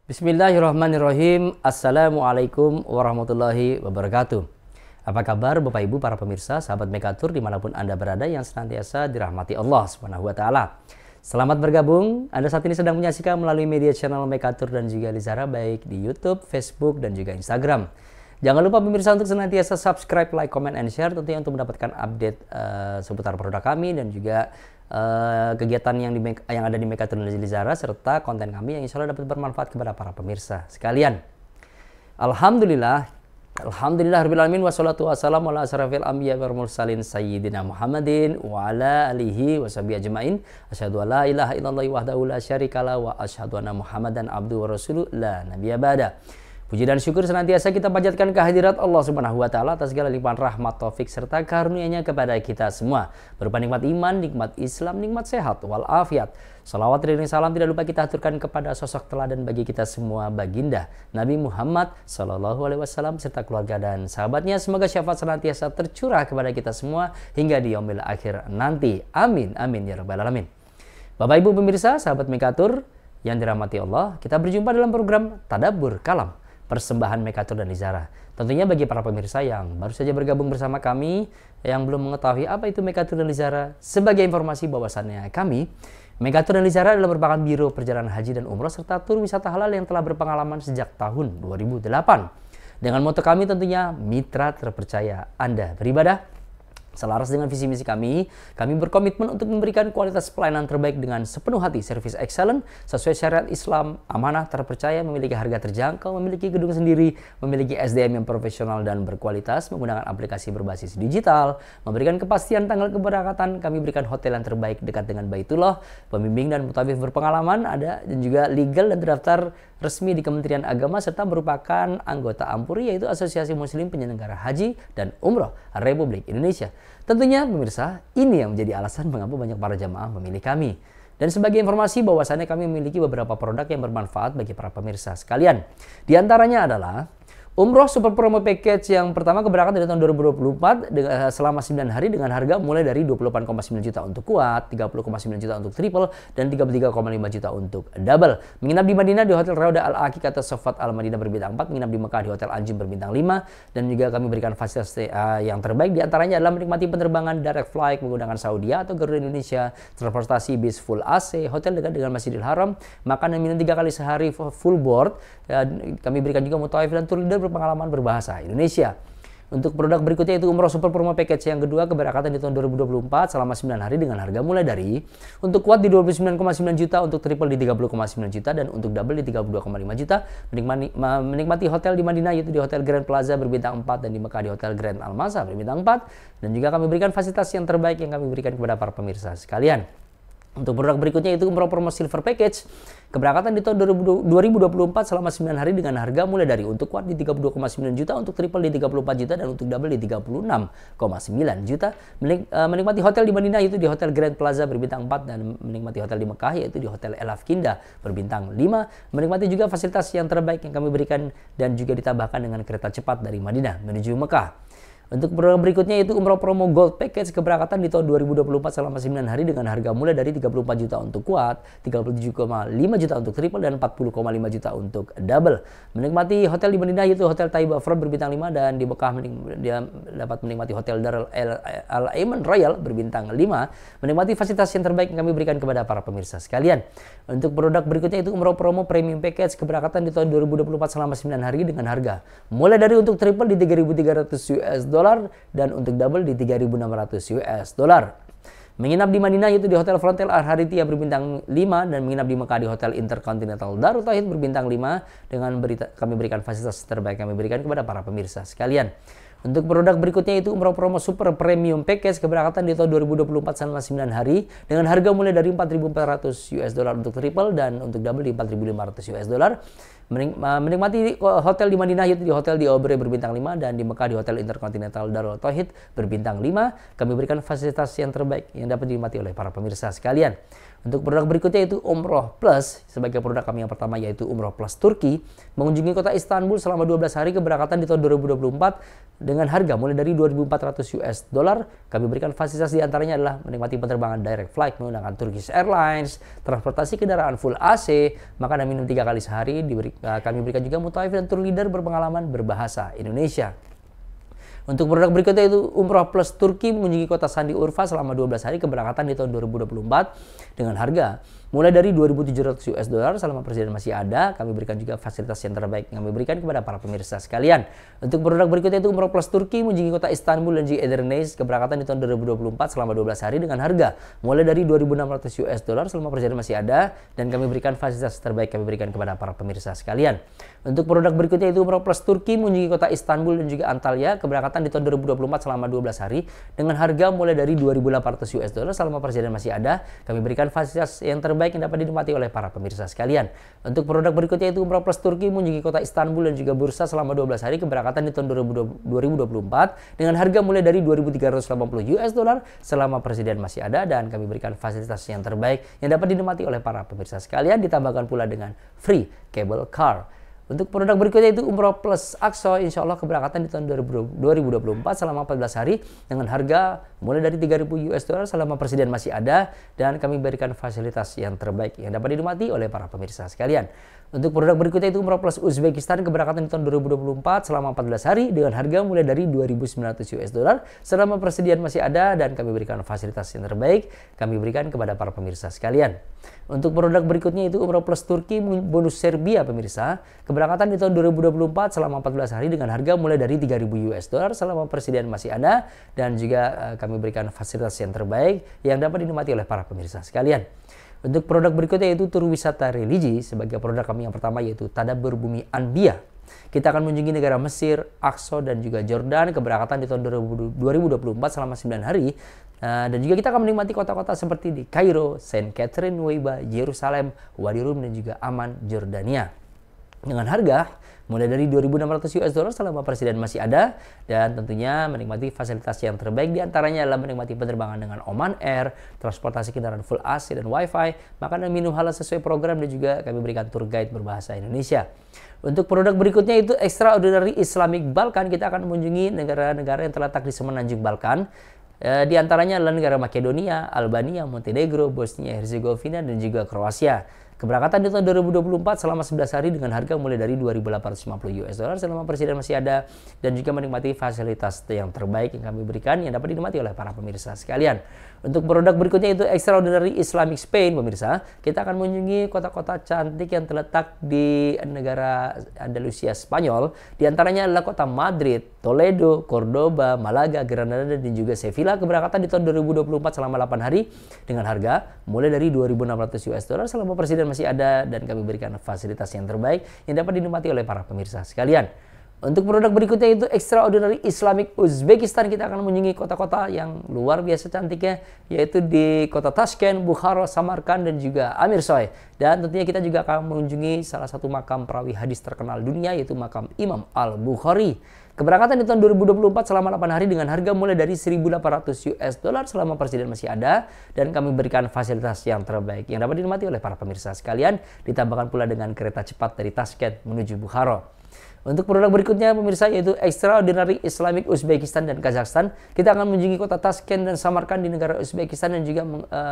Bismillahirrahmanirrahim. Assalamualaikum warahmatullahi wabarakatuh. Apa kabar Bapak Ibu para pemirsa, sahabat Mekatur dimanapun Anda berada yang senantiasa dirahmati Allah Subhanahu wa Ta'ala. Selamat bergabung. Anda saat ini sedang menyaksikan melalui media channel Mekatur dan juga Lizara, baik di YouTube, Facebook, dan juga Instagram. Jangan lupa pemirsa untuk senantiasa subscribe, like, comment, and share tentunya untuk mendapatkan update seputar produk kami dan juga kegiatan yang ada di Mekatur dan Lizara serta konten kami yang insya Allah dapat bermanfaat kepada para pemirsa sekalian. Alhamdulillah Rabbil alamin wassalatu wassalamu ala asyrafil anbiya wal mursalin sayyidina Muhammadin wa ala alihi washabihi ajmain. Asyhadu an la ilaha illallah wahdahu la syarikalah wa asyhadu anna Muhammadan abduhu wa rasuluh la nabiyya ba'da. Puji dan syukur senantiasa kita panjatkan kehadirat Allah Subhanahu wa Ta'ala atas segala limpahan rahmat, taufik serta karunia-Nya kepada kita semua, berupa nikmat iman, nikmat Islam, nikmat sehat walafiat. Salawat dan salam tidak lupa kita aturkan kepada sosok teladan bagi kita semua, baginda Nabi Muhammad Sallallahu Alaihi Wasallam serta keluarga dan sahabatnya. Semoga syafaat senantiasa tercurah kepada kita semua hingga di yaumil akhir nanti. Amin amin ya rabbal alamin. Bapak Ibu pemirsa, sahabat Mekatur yang dirahmati Allah, kita berjumpa dalam program Tadabbur Kalam, persembahan Mekatur dan Lizara. Tentunya bagi para pemirsa yang baru saja bergabung bersama kami, yang belum mengetahui apa itu Mekatur dan Lizara, sebagai informasi bahwasannya kami, Mekatur dan Lizara adalah merupakan biro perjalanan haji dan umroh serta tur wisata halal yang telah berpengalaman sejak tahun 2008. Dengan moto kami tentunya mitra terpercaya Anda beribadah. Selaras dengan visi misi kami berkomitmen untuk memberikan kualitas pelayanan terbaik dengan sepenuh hati, service excellent, sesuai syariat Islam, amanah, terpercaya, memiliki harga terjangkau, memiliki gedung sendiri, memiliki SDM yang profesional dan berkualitas, menggunakan aplikasi berbasis digital, memberikan kepastian tanggal keberangkatan, kami berikan hotel yang terbaik dekat dengan Baitullah, pembimbing dan mutawif berpengalaman ada, dan juga legal dan terdaftar resmi di Kementerian Agama serta merupakan anggota AMPURI, yaitu Asosiasi Muslim Penyelenggara Haji dan Umroh Republik Indonesia. Tentunya pemirsa, ini yang menjadi alasan mengapa banyak para jamaah memilih kami. Dan sebagai informasi bahwasannya kami memiliki beberapa produk yang bermanfaat bagi para pemirsa sekalian. Di antaranya adalah Umroh Super Promo Package yang pertama keberangkatan dari tahun 2024 selama 9 hari dengan harga mulai dari 28,9 juta untuk quad, 30,9 juta untuk triple, dan 33,5 juta untuk double. Menginap di Madinah di Hotel Rauda Al-Aqiq atau Sofat Al-Madinah berbintang 4, menginap di Mekah di Hotel Anjum berbintang 5, dan juga kami berikan fasilitas yang terbaik. Di antaranya adalah menikmati penerbangan direct flight menggunakan Saudi atau Garuda Indonesia, transportasi bis full AC, hotel dekat dengan Masjidil Haram, makan dan minum 3 kali sehari full board. Kami berikan juga mutawif dan tour leader berpengalaman berbahasa Indonesia. Untuk produk berikutnya itu Umroh Super Promo Package yang kedua keberangkatan di tahun 2024 selama 9 hari dengan harga mulai dari untuk quad di 29,9 juta, untuk triple di 30,9 juta, dan untuk double di 32,5 juta. Menikmati hotel di Madinah yaitu di Hotel Grand Plaza berbintang 4 dan di Mekah di Hotel Grand Al-Masa berbintang 4, dan juga kami berikan fasilitas yang terbaik yang kami berikan kepada para pemirsa sekalian. Untuk produk berikutnya itu Umroh Promo Silver Package keberangkatan di tahun 2024 selama 9 hari dengan harga mulai dari untuk quad di 32,9 juta, untuk triple di 34 juta, dan untuk double di 36,9 juta. Menikmati hotel di Madinah yaitu di Hotel Grand Plaza berbintang 4 dan menikmati hotel di Mekah yaitu di Hotel El Afkinda berbintang 5. Menikmati juga fasilitas yang terbaik yang kami berikan dan juga ditambahkan dengan kereta cepat dari Madinah menuju Mekah. Untuk program berikutnya itu Umroh Promo Gold Package keberangkatan di tahun 2024 selama 9 hari dengan harga mulai dari 34 juta untuk quad, 37,5 juta untuk triple, dan 40,5 juta untuk double. Menikmati hotel di Madinah yaitu Hotel Taiba Front berbintang 5, dan di Mekah dia dapat menikmati Hotel Darul Al-Aiman Royal berbintang 5. Menikmati fasilitas yang terbaik yang kami berikan kepada para pemirsa sekalian. Untuk produk berikutnya itu Umroh Promo Premium Package keberangkatan di tahun 2024 selama 9 hari dengan harga mulai dari untuk triple di 3.300 US dollar dan untuk double di 3.600 US dollar. Menginap di Madinah yaitu di Hotel Frontier Al-Harithiyah berbintang 5, dan menginap di Mekah di Hotel Intercontinental Darut Tauhid berbintang 5 dengan kami berikan fasilitas terbaik kami berikan kepada para pemirsa sekalian. Untuk produk berikutnya itu Umroh Promo Super Premium Package keberangkatan di tahun 2024 selama 9 hari dengan harga mulai dari 4.400 US dollar untuk triple dan untuk double di 4.500 US dollar. Menikmati hotel di Madinah yaitu di Hotel di Aubrey berbintang 5 dan di Mekah di Hotel Intercontinental Darul Tauhid berbintang 5. Kami berikan fasilitas yang terbaik yang dapat dinikmati oleh para pemirsa sekalian. Untuk produk berikutnya yaitu Umroh Plus, sebagai produk kami yang pertama yaitu Umroh Plus Turki, mengunjungi kota Istanbul selama 12 hari keberangkatan di tahun 2024 dengan harga mulai dari 2.400 US dollar. Kami berikan fasilitas diantaranya adalah menikmati penerbangan direct flight menggunakan Turkish Airlines, transportasi kendaraan full AC, makan dan minum 3 kali sehari. Kami berikan juga mutawif dan tour leader berpengalaman berbahasa Indonesia. Untuk produk berikutnya itu Umroh Plus Turki mengunjungi kota Sandi Urfa selama 12 hari keberangkatan di tahun 2024 dengan harga mulai dari 2.700 US dollar selama persediaan masih ada. Kami berikan juga fasilitas yang terbaik yang kami berikan kepada para pemirsa sekalian. Untuk produk berikutnya itu Umroh Plus Turki mengunjungi kota Istanbul dan juga Edirne keberangkatan di tahun 2024 selama 12 hari dengan harga mulai dari 2.600 US dollar selama persediaan masih ada, dan kami berikan fasilitas terbaik kami berikan kepada para pemirsa sekalian. Untuk produk berikutnya itu Umroh Plus Turki mengunjungi kota Istanbul dan juga Antalya keberangkatan di tahun 2024 selama 12 hari dengan harga mulai dari 2.800 US dollar selama persediaan masih ada. Kami berikan fasilitas yang terbaik yang dapat dinikmati oleh para pemirsa sekalian. Untuk produk berikutnya itu Umroh Plus Turki mengunjungi kota Istanbul dan juga Bursa selama 12 hari keberangkatan di tahun 2024 dengan harga mulai dari 2.380 US dollar selama persediaan masih ada, dan kami berikan fasilitas yang terbaik yang dapat dinikmati oleh para pemirsa sekalian, ditambahkan pula dengan free cable car. Untuk produk berikutnya itu Umroh Plus Aqsa, insya Allah keberangkatan di tahun 2024 selama 14 hari dengan harga mulai dari 3.000 US dollar selama persediaan masih ada, dan kami berikan fasilitas yang terbaik yang dapat dinikmati oleh para pemirsa sekalian. Untuk produk berikutnya itu Umroh Plus Uzbekistan keberangkatan di tahun 2024 selama 14 hari dengan harga mulai dari 2.900 US dollar selama persediaan masih ada, dan kami berikan fasilitas yang terbaik kami berikan kepada para pemirsa sekalian. Untuk produk berikutnya itu Umroh Plus Turki bonus Serbia pemirsa, keberangkatan di tahun 2024 selama 14 hari dengan harga mulai dari 3.000 US dollar selama persediaan masih ada, dan juga kami berikan fasilitas yang terbaik yang dapat dinikmati oleh para pemirsa sekalian. Untuk produk berikutnya yaitu tur wisata religi, sebagai produk kami yang pertama yaitu Tadabbur Bumi Anbiya. Kita akan mengunjungi negara Mesir, Aqsa dan juga Jordan keberangkatan di tahun 2024 selama 9 hari. Dan juga kita akan menikmati kota-kota seperti di Kairo, Saint Catherine, Nuwaiba, Yerusalem, Wadi Rum dan juga Amman, Jordania. Dengan harga mulai dari 2.600 US dollar selama persediaan masih ada, dan tentunya menikmati fasilitas yang terbaik diantaranya adalah menikmati penerbangan dengan Oman Air, transportasi kendaraan full AC dan Wi-Fi, makan dan minum halal sesuai program, dan juga kami berikan tour guide berbahasa Indonesia. Untuk produk berikutnya itu Extraordinary Islamic Balkan, kita akan mengunjungi negara-negara yang terletak di semenanjung Balkan. Di antaranya adalah negara Makedonia, Albania, Montenegro, Bosnia Herzegovina dan juga Kroasia. Keberangkatan di tahun 2024 selama 11 hari dengan harga mulai dari 2.850 US dollar selama persediaan masih ada, dan juga menikmati fasilitas yang terbaik yang kami berikan yang dapat dinikmati oleh para pemirsa sekalian. Untuk produk berikutnya itu Extraordinary Islamic Spain pemirsa, kita akan mengunjungi kota-kota cantik yang terletak di negara Andalusia Spanyol. Di antaranya adalah kota Madrid, Toledo, Cordoba, Malaga, Granada dan juga Sevilla. Keberangkatan di tahun 2024 selama 8 hari dengan harga mulai dari 2.600 US dollar selama persediaan masih ada, dan kami berikan fasilitas yang terbaik yang dapat dinikmati oleh para pemirsa sekalian. Untuk produk berikutnya itu Extraordinary Islamic Uzbekistan, kita akan mengunjungi kota-kota yang luar biasa cantiknya, yaitu di kota Tashkent, Bukhara, Samarkand dan juga Amirsoy. Dan tentunya kita juga akan mengunjungi salah satu makam perawi hadis terkenal dunia, yaitu makam Imam Al-Bukhari. Keberangkatan di tahun 2024 selama 8 hari dengan harga mulai dari 1.800 US dollar selama persediaan masih ada, dan kami berikan fasilitas yang terbaik yang dapat dinikmati oleh para pemirsa sekalian, ditambahkan pula dengan kereta cepat dari Tashkent menuju Bukhara. Untuk produk berikutnya pemirsa yaitu Extraordinary Islamic Uzbekistan dan Kazakhstan, kita akan mengunjungi kota Tashkent dan Samarkand di negara Uzbekistan, dan juga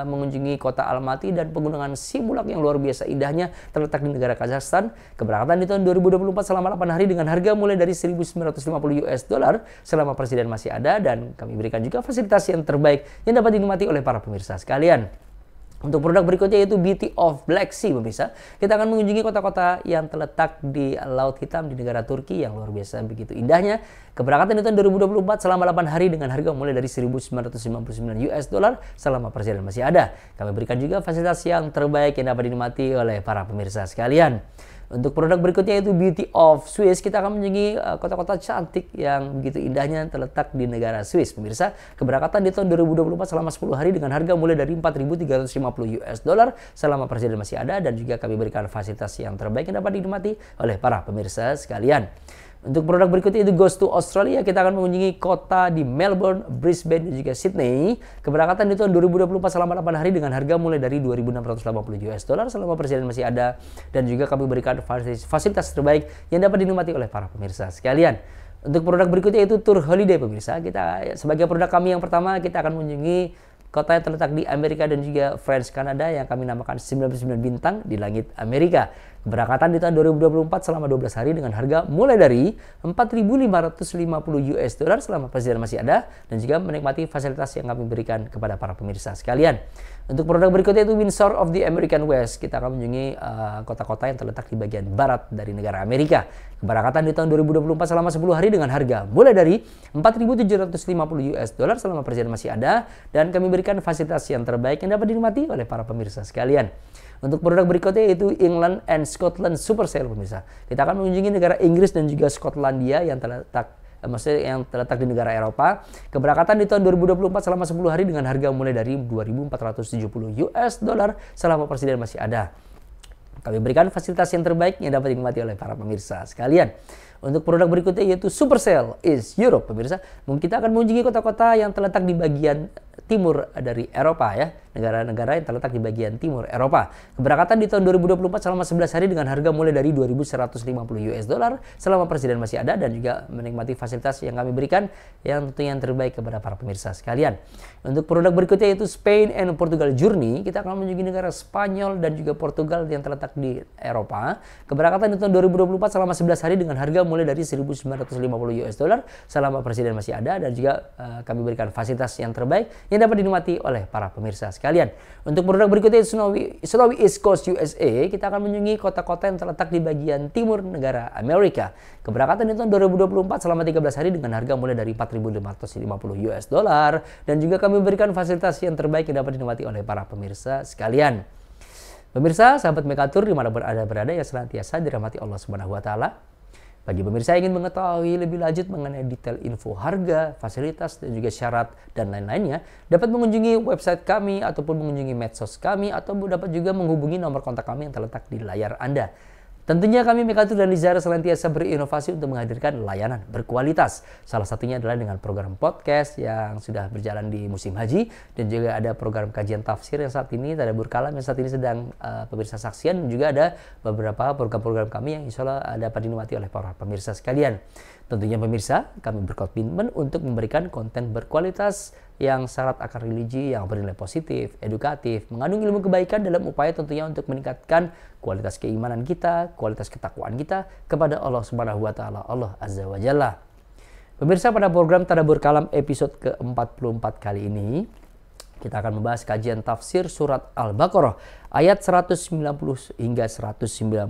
mengunjungi kota Almaty dan pegunungan Simulak yang luar biasa indahnya terletak di negara Kazakhstan. Keberangkatan di tahun 2024 selama 8 hari dengan harga mulai dari 1.950 US dollar selama persediaan masih ada, dan kami berikan juga fasilitas yang terbaik yang dapat dinikmati oleh para pemirsa sekalian. Untuk produk berikutnya yaitu Beauty of Black Sea pemirsa, kita akan mengunjungi kota-kota yang terletak di Laut Hitam di negara Turki yang luar biasa begitu indahnya. Keberangkatan di tahun 2024 selama 8 hari dengan harga mulai dari 1.999 US dollar selama persediaan masih ada. Kami berikan juga fasilitas yang terbaik yang dapat dinikmati oleh para pemirsa sekalian. Untuk produk berikutnya yaitu Beauty of Swiss, kita akan mengunjungi kota-kota cantik yang begitu indahnya terletak di negara Swiss pemirsa. Keberangkatan di tahun 2024 selama 10 hari dengan harga mulai dari 4.350 US dollar selama persediaan masih ada, dan juga kami berikan fasilitas yang terbaik yang dapat dinikmati oleh para pemirsa sekalian. Untuk produk berikutnya itu Goes to Australia. Kita akan mengunjungi kota di Melbourne, Brisbane, dan juga Sydney. Keberangkatan di tahun 2024 selama 8 hari dengan harga mulai dari 2.680 US dollar selama persediaan masih ada. Dan juga kami berikan fasilitas terbaik yang dapat dinikmati oleh para pemirsa sekalian. Untuk produk berikutnya itu Tour Holiday pemirsa. Kita sebagai produk kami yang pertama, kita akan mengunjungi kota yang terletak di Amerika dan juga France, Kanada yang kami namakan 99 bintang di langit Amerika. Keberangkatan di tahun 2024 selama 12 hari dengan harga mulai dari 4.550 US dollar selama persediaan masih ada dan juga menikmati fasilitas yang kami berikan kepada para pemirsa sekalian. Untuk produk berikutnya itu Windsor of the American West. Kita akan mengunjungi kota-kota yang terletak di bagian barat dari negara Amerika. Keberangkatan di tahun 2024 selama 10 hari dengan harga mulai dari 4.750 US dollar selama persediaan masih ada dan kami berikan fasilitas yang terbaik yang dapat dinikmati oleh para pemirsa sekalian. Untuk produk berikutnya yaitu England and Scotland Super Sale pemirsa. Kita akan mengunjungi negara Inggris dan juga Skotlandia yang terletak di negara Eropa. Keberangkatan di tahun 2024 selama 10 hari dengan harga mulai dari 2.470 US dollar selama persediaan masih ada. Kami berikan fasilitas yang terbaik yang dapat dinikmati oleh para pemirsa sekalian. Untuk produk berikutnya yaitu Super Sale is Europe pemirsa. Kita akan mengunjungi kota-kota yang terletak di bagian timur dari Eropa ya. Negara-negara yang terletak di bagian timur Eropa. Keberangkatan di tahun 2024 selama 11 hari dengan harga mulai dari 2.150 US dollar selama persediaan masih ada dan juga menikmati fasilitas yang kami berikan yang tentunya yang terbaik kepada para pemirsa sekalian. Untuk produk berikutnya yaitu Spain and Portugal Journey. Kita akan mengunjungi negara Spanyol dan juga Portugal yang terletak di Eropa. Keberangkatan di tahun 2024 selama 11 hari dengan harga mulai dari 1.950 US dollar selama persediaan masih ada dan juga kami berikan fasilitas yang terbaik yang dapat dinikmati oleh para pemirsa sekalian. Untuk produk berikutnya Snowy East Coast USA, kita akan mengunjungi kota-kota yang terletak di bagian timur negara Amerika. Keberangkatan di tahun 2024 selama 13 hari dengan harga mulai dari 4.550 US dollar dan juga kami berikan fasilitas yang terbaik yang dapat dinikmati oleh para pemirsa sekalian. Pemirsa, sahabat Mekatur dimanapun Anda berada yang senantiasa dirahmati Allah Subhanahu wa Ta'ala. Bagi pemirsa yang ingin mengetahui lebih lanjut mengenai detail info harga, fasilitas, dan juga syarat dan lain-lainnya, dapat mengunjungi website kami ataupun mengunjungi medsos kami atau dapat juga menghubungi nomor kontak kami yang terletak di layar Anda. Tentunya kami Mekatur dan Lizara senantiasa berinovasi untuk menghadirkan layanan berkualitas. Salah satunya adalah dengan program podcast yang sudah berjalan di musim haji dan juga ada program kajian tafsir yang saat ini Tadabbur Kalam yang saat ini sedang pemirsa saksian dan juga ada beberapa program-program kami yang insya Allah dapat dinikmati oleh para pemirsa sekalian. Tentunya pemirsa, kami berkomitmen untuk memberikan konten berkualitas yang syarat akan religi yang bernilai positif, edukatif, mengandung ilmu kebaikan dalam upaya tentunya untuk meningkatkan kualitas keimanan kita, kualitas ketakwaan kita kepada Allah Subhanahu wa Ta'ala, Allah Azza wa Jalla. Pemirsa, pada program Tadabbur Kalam episode ke-44 kali ini, kita akan membahas kajian tafsir surat Al-Baqarah ayat 190 hingga 194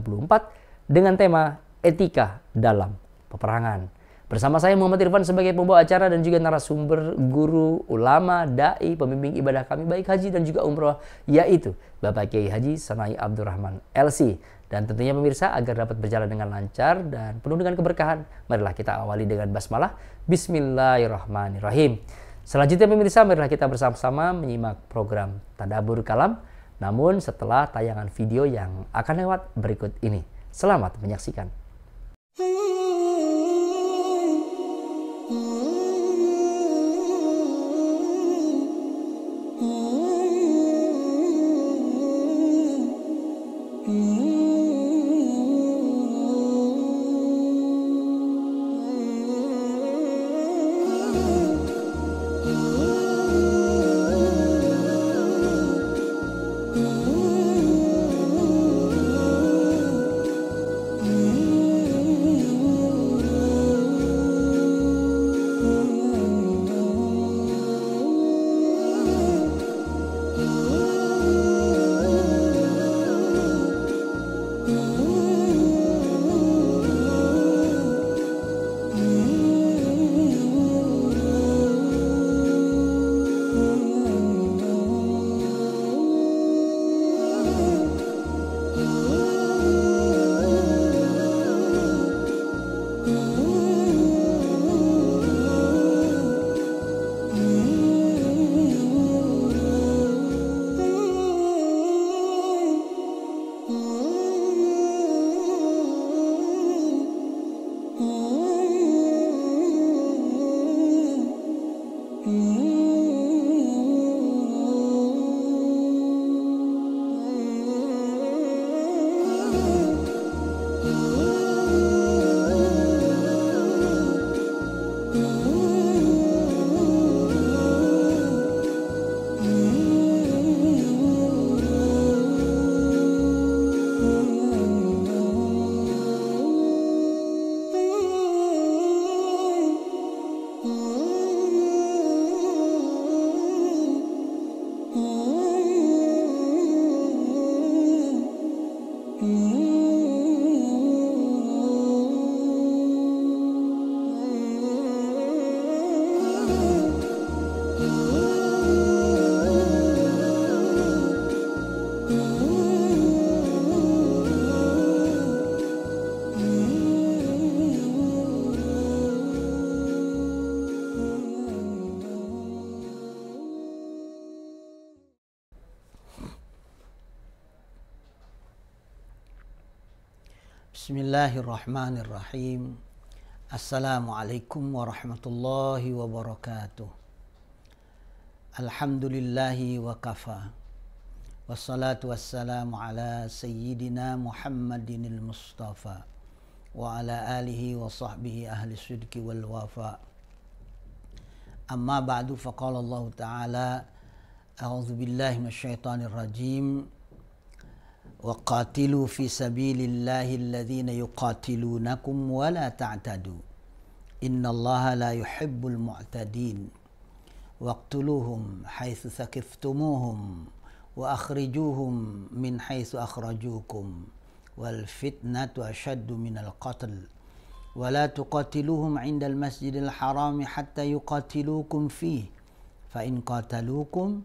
dengan tema etika dalam peperangan. Bersama saya Muhammad Irfan sebagai pembawa acara dan juga narasumber, guru, ulama, dai, pembimbing ibadah kami baik haji dan juga umroh, yaitu Bapak Kiai Haji Sanai Abdurrahman LC. Dan tentunya pemirsa, agar dapat berjalan dengan lancar dan penuh dengan keberkahan, marilah kita awali dengan basmalah. Bismillahirrahmanirrahim. Selanjutnya pemirsa, marilah kita bersama-sama menyimak program Tadabbur Kalam, namun setelah tayangan video yang akan lewat berikut ini. Selamat menyaksikan. Bismillahirrahmanirrahim. Assalamualaikum warahmatullahi wabarakatuh. Alhamdulillahi wa kafa. Wassalatu wassalamu ala sayyidina Muhammadinil Mustafa wa ala alihi wa sahbihi ahli sidqi wal wafa. Amma ba'du, faqala Allah ta'ala, a'udzu billahi minasyaitonir rajim. Wa qatilu fi sabilillahi alladhina yuqatilunakum wa la ta'tadu. Innallaha la yuhibbul mu'tadin. Waqtuluhum haitsu thaqiftumuhum wa akhrijuhum min haitsu akhrajukum wal fitnatu ashaddu minal qatl. Wa la tuqatiluhum 'indal masjidil harami hatta yuqatilukum fihi. Fa in qataluukum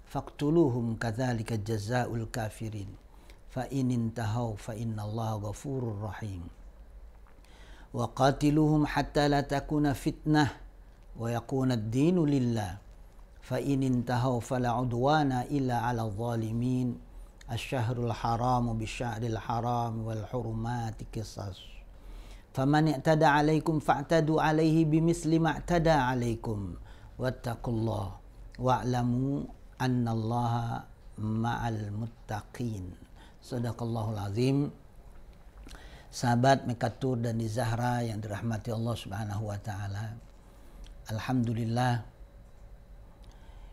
faqtuluhum kadzalika jazaa'ul kafirin. Fa in intahaw fa innallaha ghafurur rahim. Wa qatiluhum hatta la takuna fitnah wa yakuna ad-dinu lillah. Fa in intahaw fala udwana illa 'alal zalimin. Asy-syahrul haramu bisyahril haram wal hurumati qisas. Faman i'tada 'alaikum fa'tadu 'alaihi bimisli ma i'tada 'alaikum. Wattaqullaha wa'lamu annallaha ma'al muttaqin. Shadaqallahul azim. Sahabat Mekatur dan di Zahra yang dirahmati Allah Subhanahu wa taala. Alhamdulillah,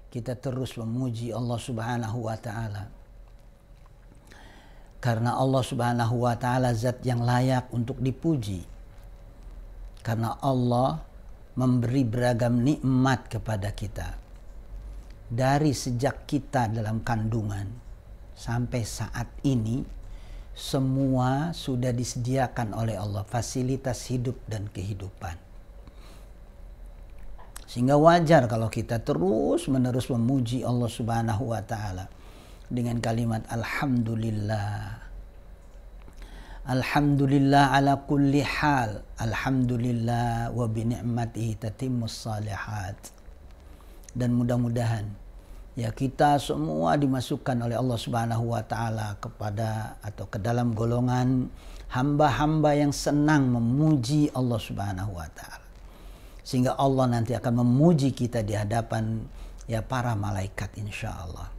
kita terus memuji Allah Subhanahu wa taala. Karena Allah Subhanahu wa taala zat yang layak untuk dipuji. Karena Allah memberi beragam nikmat kepada kita. Dari sejak kita dalam kandungan sampai saat ini, semua sudah disediakan oleh Allah, fasilitas hidup dan kehidupan. Sehingga wajar kalau kita terus menerus memuji Allah Subhanahu wa taala dengan kalimat alhamdulillah. Alhamdulillah ala kulli hal. Alhamdulillah wa bi ni'matihi tatimmus shalihat. Dan mudah-mudahan ya kita semua dimasukkan oleh Allah Subhanahu wa taala kepada atau ke dalam golongan hamba-hamba yang senang memuji Allah Subhanahu wa taala. Sehingga Allah nanti akan memuji kita di hadapan ya para malaikat insyaallah.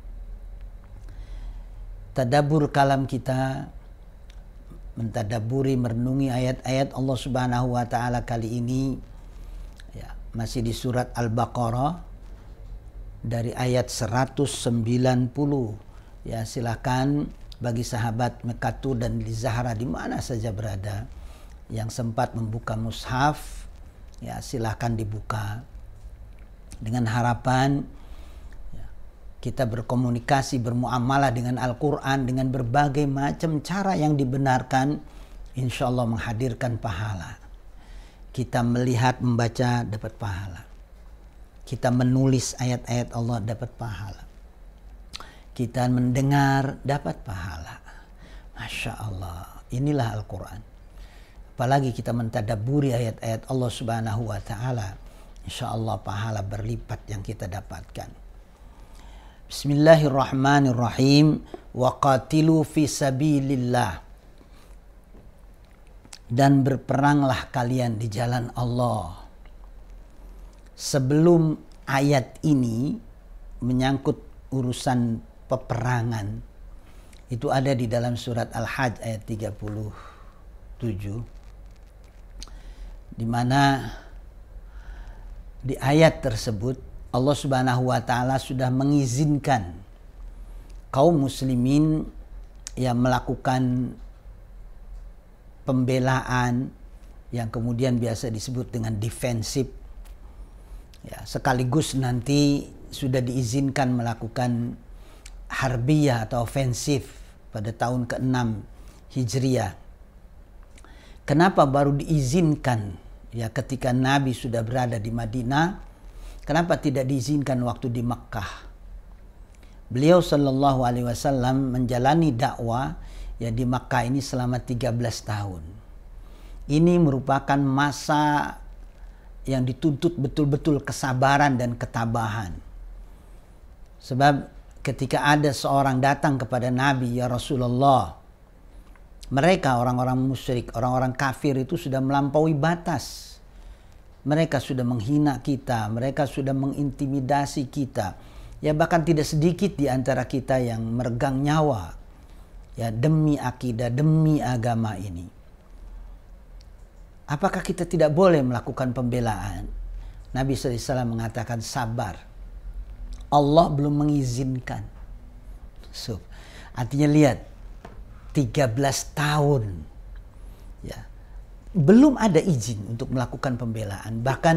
Tadabbur kalam kita, mentadaburi merenungi ayat-ayat Allah Subhanahu wa taala kali ini ya masih di surat Al-Baqarah dari ayat 190. Ya silakan bagi sahabat Mekatur dan di Zahra di mana saja berada yang sempat membuka mushaf, ya silakan dibuka dengan harapan ya, kita berkomunikasi, bermuamalah dengan Al-Quran dengan berbagai macam cara yang dibenarkan, insya Allah menghadirkan pahala. Kita melihat, membaca dapat pahala. Kita menulis ayat-ayat Allah dapat pahala. Kita mendengar dapat pahala. Masya Allah. Inilah Al-Quran. Apalagi kita mentadaburi ayat-ayat Allah Subhanahu wa ta'ala. Insya Allah pahala berlipat yang kita dapatkan. Bismillahirrahmanirrahim. Wa qatilu fi sabilillah. Dan berperanglah kalian di jalan Allah. Sebelum ayat ini menyangkut urusan peperangan, itu ada di dalam surat Al-Hajj ayat 37, di mana di ayat tersebut Allah Subhanahu wa taala sudah mengizinkan kaum muslimin yang melakukan pembelaan yang kemudian biasa disebut dengan defensif. Ya, sekaligus nanti sudah diizinkan melakukan harbiyah atau ofensif pada tahun ke-6 Hijriah. Kenapa baru diizinkan ya ketika Nabi sudah berada di Madinah? Kenapa tidak diizinkan waktu di Makkah? Beliau sallallahu alaihi wasallam menjalani dakwah ya di Makkah ini selama 13 tahun. Ini merupakan masa yang dituntut betul-betul kesabaran dan ketabahan. Sebab ketika ada seorang datang kepada Nabi, ya Rasulullah, Mereka orang-orang musyrik, orang-orang kafir itu sudah melampaui batas. Mereka sudah menghina kita, mereka sudah mengintimidasi kita. Ya bahkan tidak sedikit di antara kita yang meregang nyawa ya demi akidah, demi agama ini. Apakah kita tidak boleh melakukan pembelaan? Nabi SAW mengatakan sabar. Allah belum mengizinkan. Artinya lihat, 13 tahun ya belum ada izin untuk melakukan pembelaan. Bahkan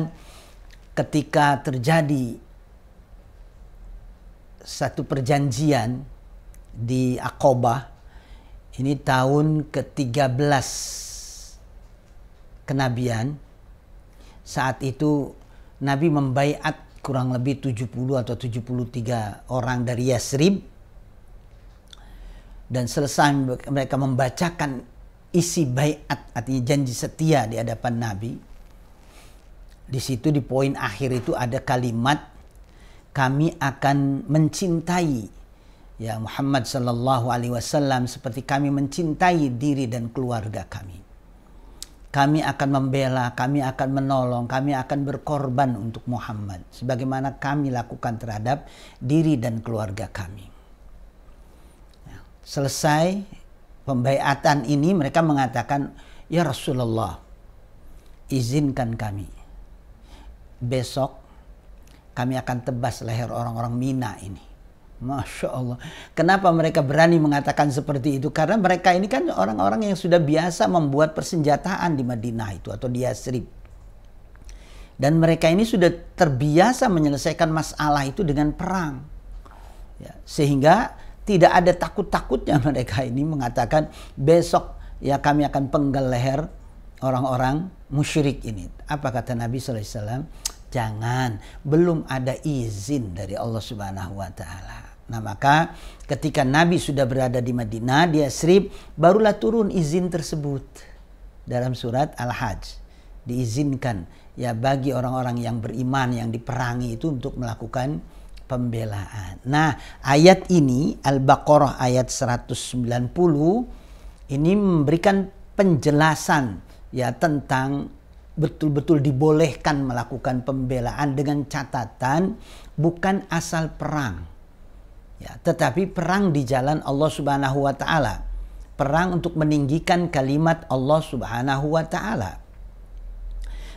ketika terjadi satu perjanjian di Aqabah, ini tahun ke-13 kenabian, saat itu Nabi membaiat kurang lebih 70 atau 73 orang dari Yasrib, dan selesai mereka membacakan isi baiat, artinya janji setia di hadapan Nabi. Di situ di poin akhir itu ada kalimat, kami akan mencintai ya Muhammad sallallahu alaihi wasallam seperti kami mencintai diri dan keluarga kami. Kami akan membela, kami akan menolong, kami akan berkorban untuk Muhammad sebagaimana kami lakukan terhadap diri dan keluarga kami. Selesai pembaiatan ini, mereka mengatakan, ya Rasulullah, izinkan kami. Besok kami akan tebas leher orang-orang Mina ini. Masya Allah. Kenapa mereka berani mengatakan seperti itu? Karena mereka ini kan orang-orang yang sudah biasa membuat persenjataan di Madinah itu atau di Yasrib. Dan mereka ini sudah terbiasa menyelesaikan masalah itu dengan perang. Ya, sehingga tidak ada takut-takutnya mereka ini mengatakan besok ya kami akan penggal leher orang-orang musyrik ini. Apa kata Nabi SAW? Jangan, belum ada izin dari Allah Subhanahu wa Ta'ala. Nah maka ketika Nabi sudah berada di Madinah, di Yasrib, barulah turun izin tersebut dalam surat Al-Hajj. Diizinkan ya bagi orang-orang yang beriman yang diperangi itu untuk melakukan pembelaan. Nah, ayat ini Al-Baqarah ayat 190 ini memberikan penjelasan ya tentang betul-betul dibolehkan melakukan pembelaan dengan catatan bukan asal perang. Ya, tetapi perang di jalan Allah Subhanahu wa Ta'ala. Perang untuk meninggikan kalimat Allah Subhanahu wa Ta'ala.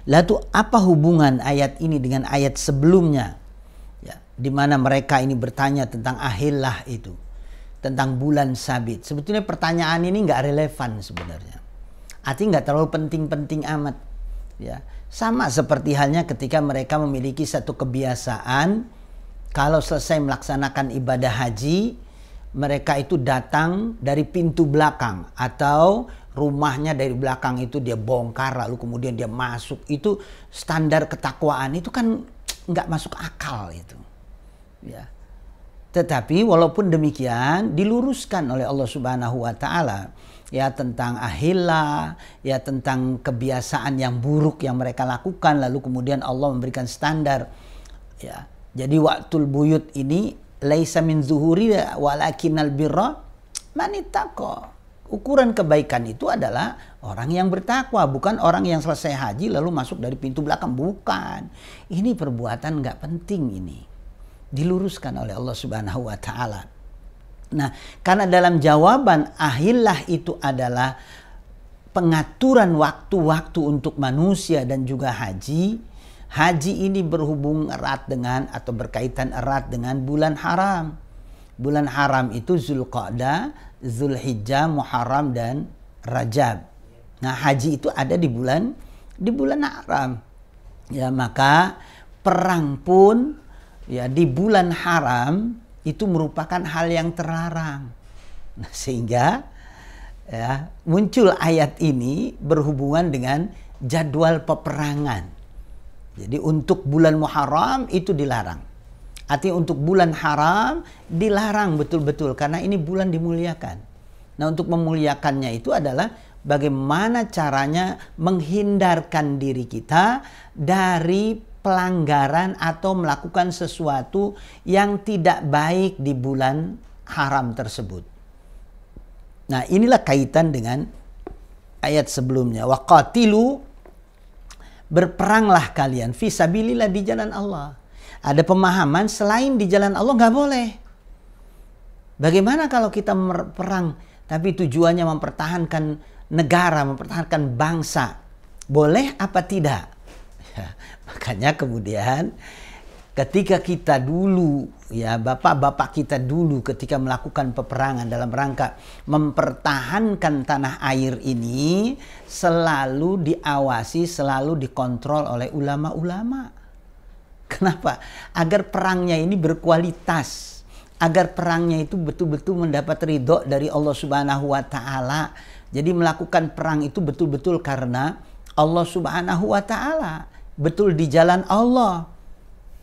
Lalu apa hubungan ayat ini dengan ayat sebelumnya? Di mana mereka ini bertanya tentang ahillah itu, tentang bulan sabit. Sebetulnya pertanyaan ini nggak relevan sebenarnya. Artinya nggak terlalu penting-penting amat. Ya, sama seperti halnya ketika mereka memiliki satu kebiasaan, kalau selesai melaksanakan ibadah haji, mereka itu datang dari pintu belakang atau rumahnya dari belakang itu dia bongkar lalu kemudian dia masuk. Itu standar ketakwaan itu kan nggak masuk akal itu. Ya. Tetapi walaupun demikian diluruskan oleh Allah Subhanahu wa Ta'ala ya tentang ahillah, ya tentang kebiasaan yang buruk yang mereka lakukan, lalu kemudian Allah memberikan standar ya. Jadi waktul buyut ini laisa min zuhuri walakinnal birra manittaqo. Ukuran kebaikan itu adalah orang yang bertakwa, bukan orang yang selesai haji lalu masuk dari pintu belakang, bukan. Ini perbuatan nggak penting ini. Diluruskan oleh Allah Subhanahu wa Ta'ala. Nah, karena dalam jawaban ahillah itu adalah pengaturan waktu-waktu untuk manusia dan juga haji. Haji ini berhubung erat dengan atau berkaitan erat dengan bulan haram. Bulan haram itu Zulqa'dah, Zulhijjah, Muharram dan Rajab. Nah, haji itu ada di bulan haram. Ya, maka perang pun ya di bulan haram itu merupakan hal yang terlarang. Nah, sehingga ya muncul ayat ini berhubungan dengan jadwal peperangan. Jadi untuk bulan Muharram itu dilarang. Artinya untuk bulan haram dilarang betul-betul karena ini bulan dimuliakan. Nah, untuk memuliakannya itu adalah bagaimana caranya menghindarkan diri kita dari pelanggaran atau melakukan sesuatu yang tidak baik di bulan haram tersebut. Nah, inilah kaitan dengan ayat sebelumnya. Waqatilu, berperanglah kalian fisabilillah, di jalan Allah. Ada pemahaman selain di jalan Allah nggak boleh. Bagaimana kalau kita perang tapi tujuannya mempertahankan negara, mempertahankan bangsa? Boleh apa tidak? Ya, makanya kemudian ketika kita dulu, ya bapak-bapak kita dulu ketika melakukan peperangan dalam rangka mempertahankan tanah air ini, selalu diawasi, selalu dikontrol oleh ulama-ulama. Kenapa? Agar perangnya ini berkualitas, agar perangnya itu betul-betul mendapat ridho dari Allah Subhanahu wa Ta'ala. Jadi melakukan perang itu betul-betul karena Allah Subhanahu wa Ta'ala, betul di jalan Allah.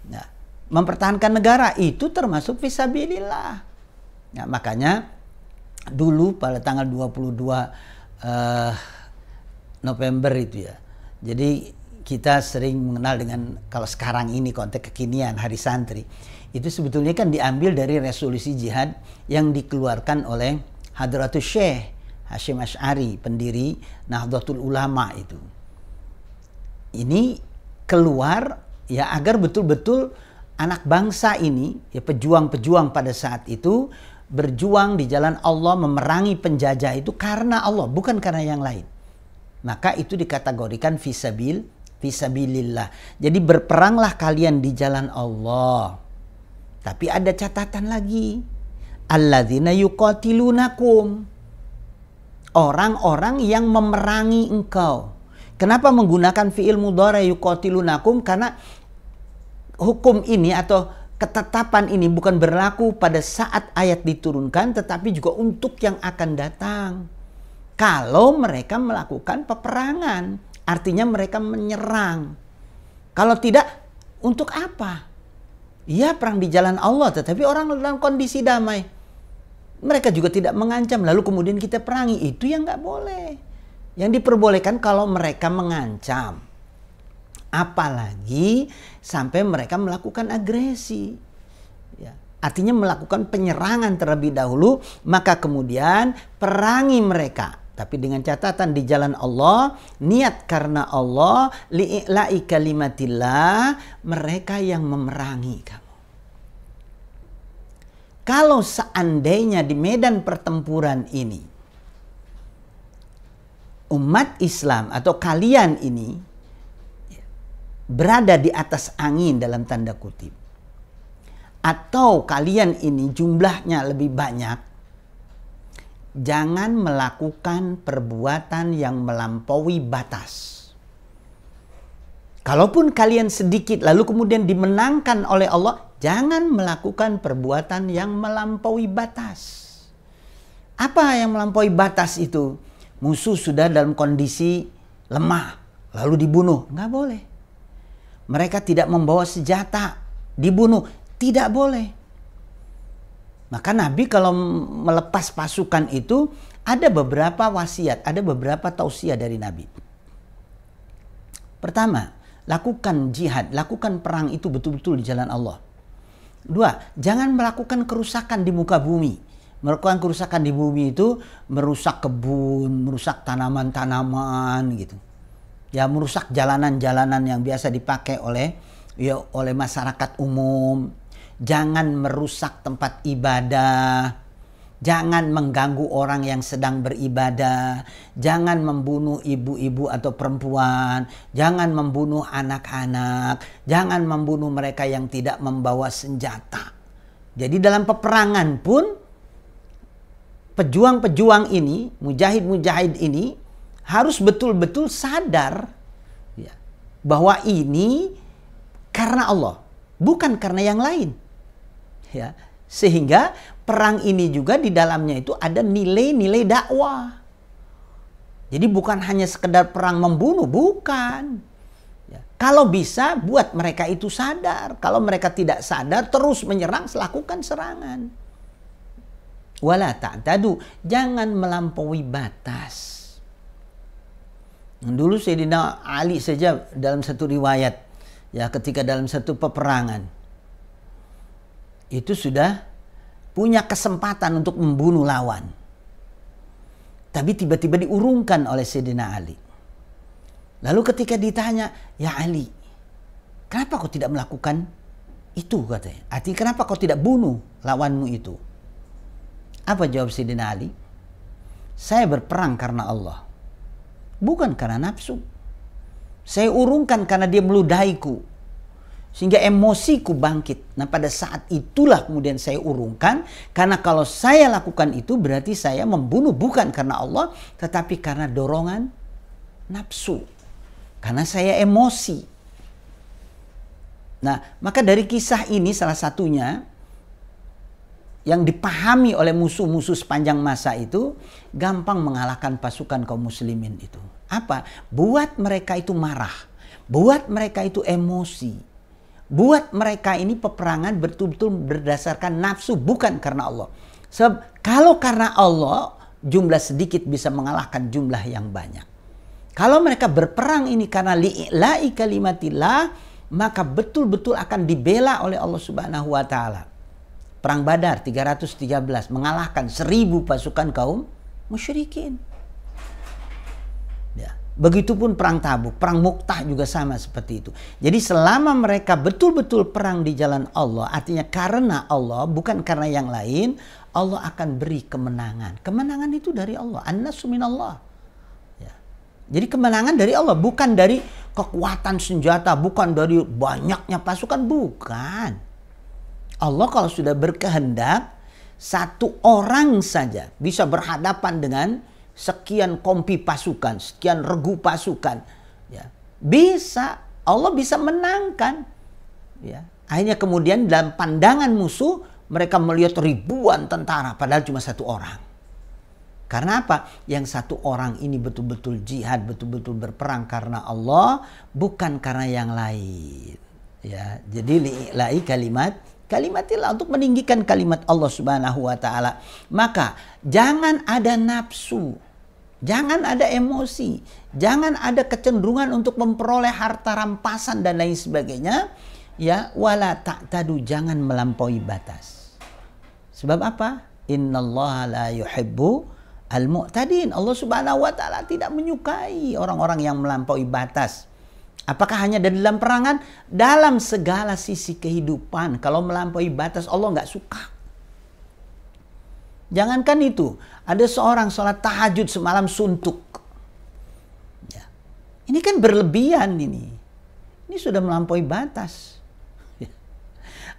Nah, mempertahankan negara itu termasuk fisabilillah. Nah, makanya dulu pada tanggal 22 November itu ya. Jadi kita sering mengenal dengan, kalau sekarang ini konteks kekinian Hari Santri, itu sebetulnya kan diambil dari resolusi jihad yang dikeluarkan oleh Hadratus Syekh Hasyim Asy'ari, pendiri Nahdlatul Ulama itu. Ini keluar ya agar betul-betul anak bangsa ini, ya pejuang-pejuang pada saat itu, berjuang di jalan Allah, memerangi penjajah itu karena Allah, bukan karena yang lain. Maka itu dikategorikan fisabilillah. Jadi berperanglah kalian di jalan Allah. Tapi ada catatan lagi. Alladzina yuqatilunakum. Orang-orang yang memerangi engkau. Kenapa menggunakan fi'il mudhari yuqatilunakum? Karena hukum ini atau ketetapan ini bukan berlaku pada saat ayat diturunkan, tetapi juga untuk yang akan datang. Kalau mereka melakukan peperangan, artinya mereka menyerang. Kalau tidak, untuk apa? Ya, perang di jalan Allah, tetapi orang dalam kondisi damai. Mereka juga tidak mengancam, lalu kemudian kita perangi. Itu yang nggak boleh. Yang diperbolehkan kalau mereka mengancam. Apalagi sampai mereka melakukan agresi. Ya, artinya melakukan penyerangan terlebih dahulu, maka kemudian perangi mereka. Tapi dengan catatan di jalan Allah, niat karena Allah, li'i'la'i kalimatillah, mereka yang memerangi kamu. Kalau seandainya di medan pertempuran ini, umat Islam atau kalian ini berada di atas angin dalam tanda kutip, atau kalian ini jumlahnya lebih banyak, jangan melakukan perbuatan yang melampaui batas. Kalaupun kalian sedikit lalu kemudian dimenangkan oleh Allah, jangan melakukan perbuatan yang melampaui batas. Apa yang melampaui batas itu? Musuh sudah dalam kondisi lemah, lalu dibunuh. Nggak boleh. Mereka tidak membawa senjata, dibunuh. Tidak boleh. Maka Nabi kalau melepas pasukan itu ada beberapa wasiat, ada beberapa tausiah dari Nabi. Pertama, lakukan jihad, lakukan perang itu betul-betul di jalan Allah. Dua, jangan melakukan kerusakan di muka bumi. Melakukan kerusakan di bumi itu merusak kebun, merusak tanaman-tanaman gitu. Ya, merusak jalanan-jalanan yang biasa dipakai oleh masyarakat umum. Jangan merusak tempat ibadah. Jangan mengganggu orang yang sedang beribadah. Jangan membunuh ibu-ibu atau perempuan. Jangan membunuh anak-anak. Jangan membunuh mereka yang tidak membawa senjata. Jadi dalam peperangan pun, pejuang-pejuang ini, mujahid-mujahid ini, harus betul-betul sadar ya, bahwa ini karena Allah, bukan karena yang lain. Ya, sehingga perang ini juga di dalamnya itu ada nilai-nilai dakwah. Jadi bukan hanya sekedar perang membunuh, bukan. Ya, kalau bisa buat mereka itu sadar. Kalau mereka tidak sadar terus menyerang, lakukan serangan. Wala ta'tadu, jangan melampaui batas. Dulu Sayyidina Ali saja dalam satu riwayat, ya ketika dalam satu peperangan, itu sudah punya kesempatan untuk membunuh lawan. Tapi tiba-tiba diurungkan oleh Sayyidina Ali. Lalu ketika ditanya, ya Ali, kenapa kau tidak melakukan itu, katanya. Artinya kenapa kau tidak bunuh lawanmu itu? Apa jawab Sayyidina Ali? Saya berperang karena Allah, bukan karena nafsu. Saya urungkan karena dia meludahiku, sehingga emosiku bangkit. Nah pada saat itulah kemudian saya urungkan, karena kalau saya lakukan itu berarti saya membunuh bukan karena Allah, tetapi karena dorongan nafsu. Karena saya emosi. Nah, maka dari kisah ini salah satunya yang dipahami oleh musuh-musuh sepanjang masa itu, gampang mengalahkan pasukan kaum muslimin itu. Apa? Buat mereka itu marah, buat mereka itu emosi, buat mereka ini peperangan betul-betul berdasarkan nafsu bukan karena Allah. Sebab kalau karena Allah, jumlah sedikit bisa mengalahkan jumlah yang banyak. Kalau mereka berperang ini karena li'ila'i kalimatillah, maka betul-betul akan dibela oleh Allah Subhanahu wa taala. Perang Badar 313 mengalahkan 1000 pasukan kaum musyrikin. Ya, begitupun perang Tabuk, perang Mu'tah juga sama seperti itu. Jadi selama mereka betul-betul perang di jalan Allah, artinya karena Allah bukan karena yang lain, Allah akan beri kemenangan. Kemenangan itu dari Allah. An-nasru minallah. Jadi kemenangan dari Allah, bukan dari kekuatan senjata, bukan dari banyaknya pasukan, bukan. Allah kalau sudah berkehendak, satu orang saja bisa berhadapan dengan sekian kompi pasukan, sekian regu pasukan. Ya. Bisa, Allah bisa menangkan. Ya. Akhirnya kemudian dalam pandangan musuh, mereka melihat ribuan tentara, padahal cuma satu orang. Karena apa? Yang satu orang ini betul-betul jihad, betul-betul berperang karena Allah, bukan karena yang lain. Ya, jadi li'ila'i kalimatillah, untuk meninggikan kalimat Allah Subhanahu wa taala. Maka jangan ada nafsu, jangan ada emosi, jangan ada kecenderungan untuk memperoleh harta rampasan dan lain sebagainya. Ya, wala ta'tadu, jangan melampaui batas. Sebab apa? Innallaha la yuhibbu al-mu'tadin. Allah Subhanahu wa taala tidak menyukai orang-orang yang melampaui batas. Apakah hanya dalam perangan? Dalam segala sisi kehidupan. Kalau melampaui batas Allah nggak suka. Jangankan itu, ada seorang sholat tahajud semalam suntuk. Ya. Ini kan berlebihan ini. Ini sudah melampaui batas. Ya.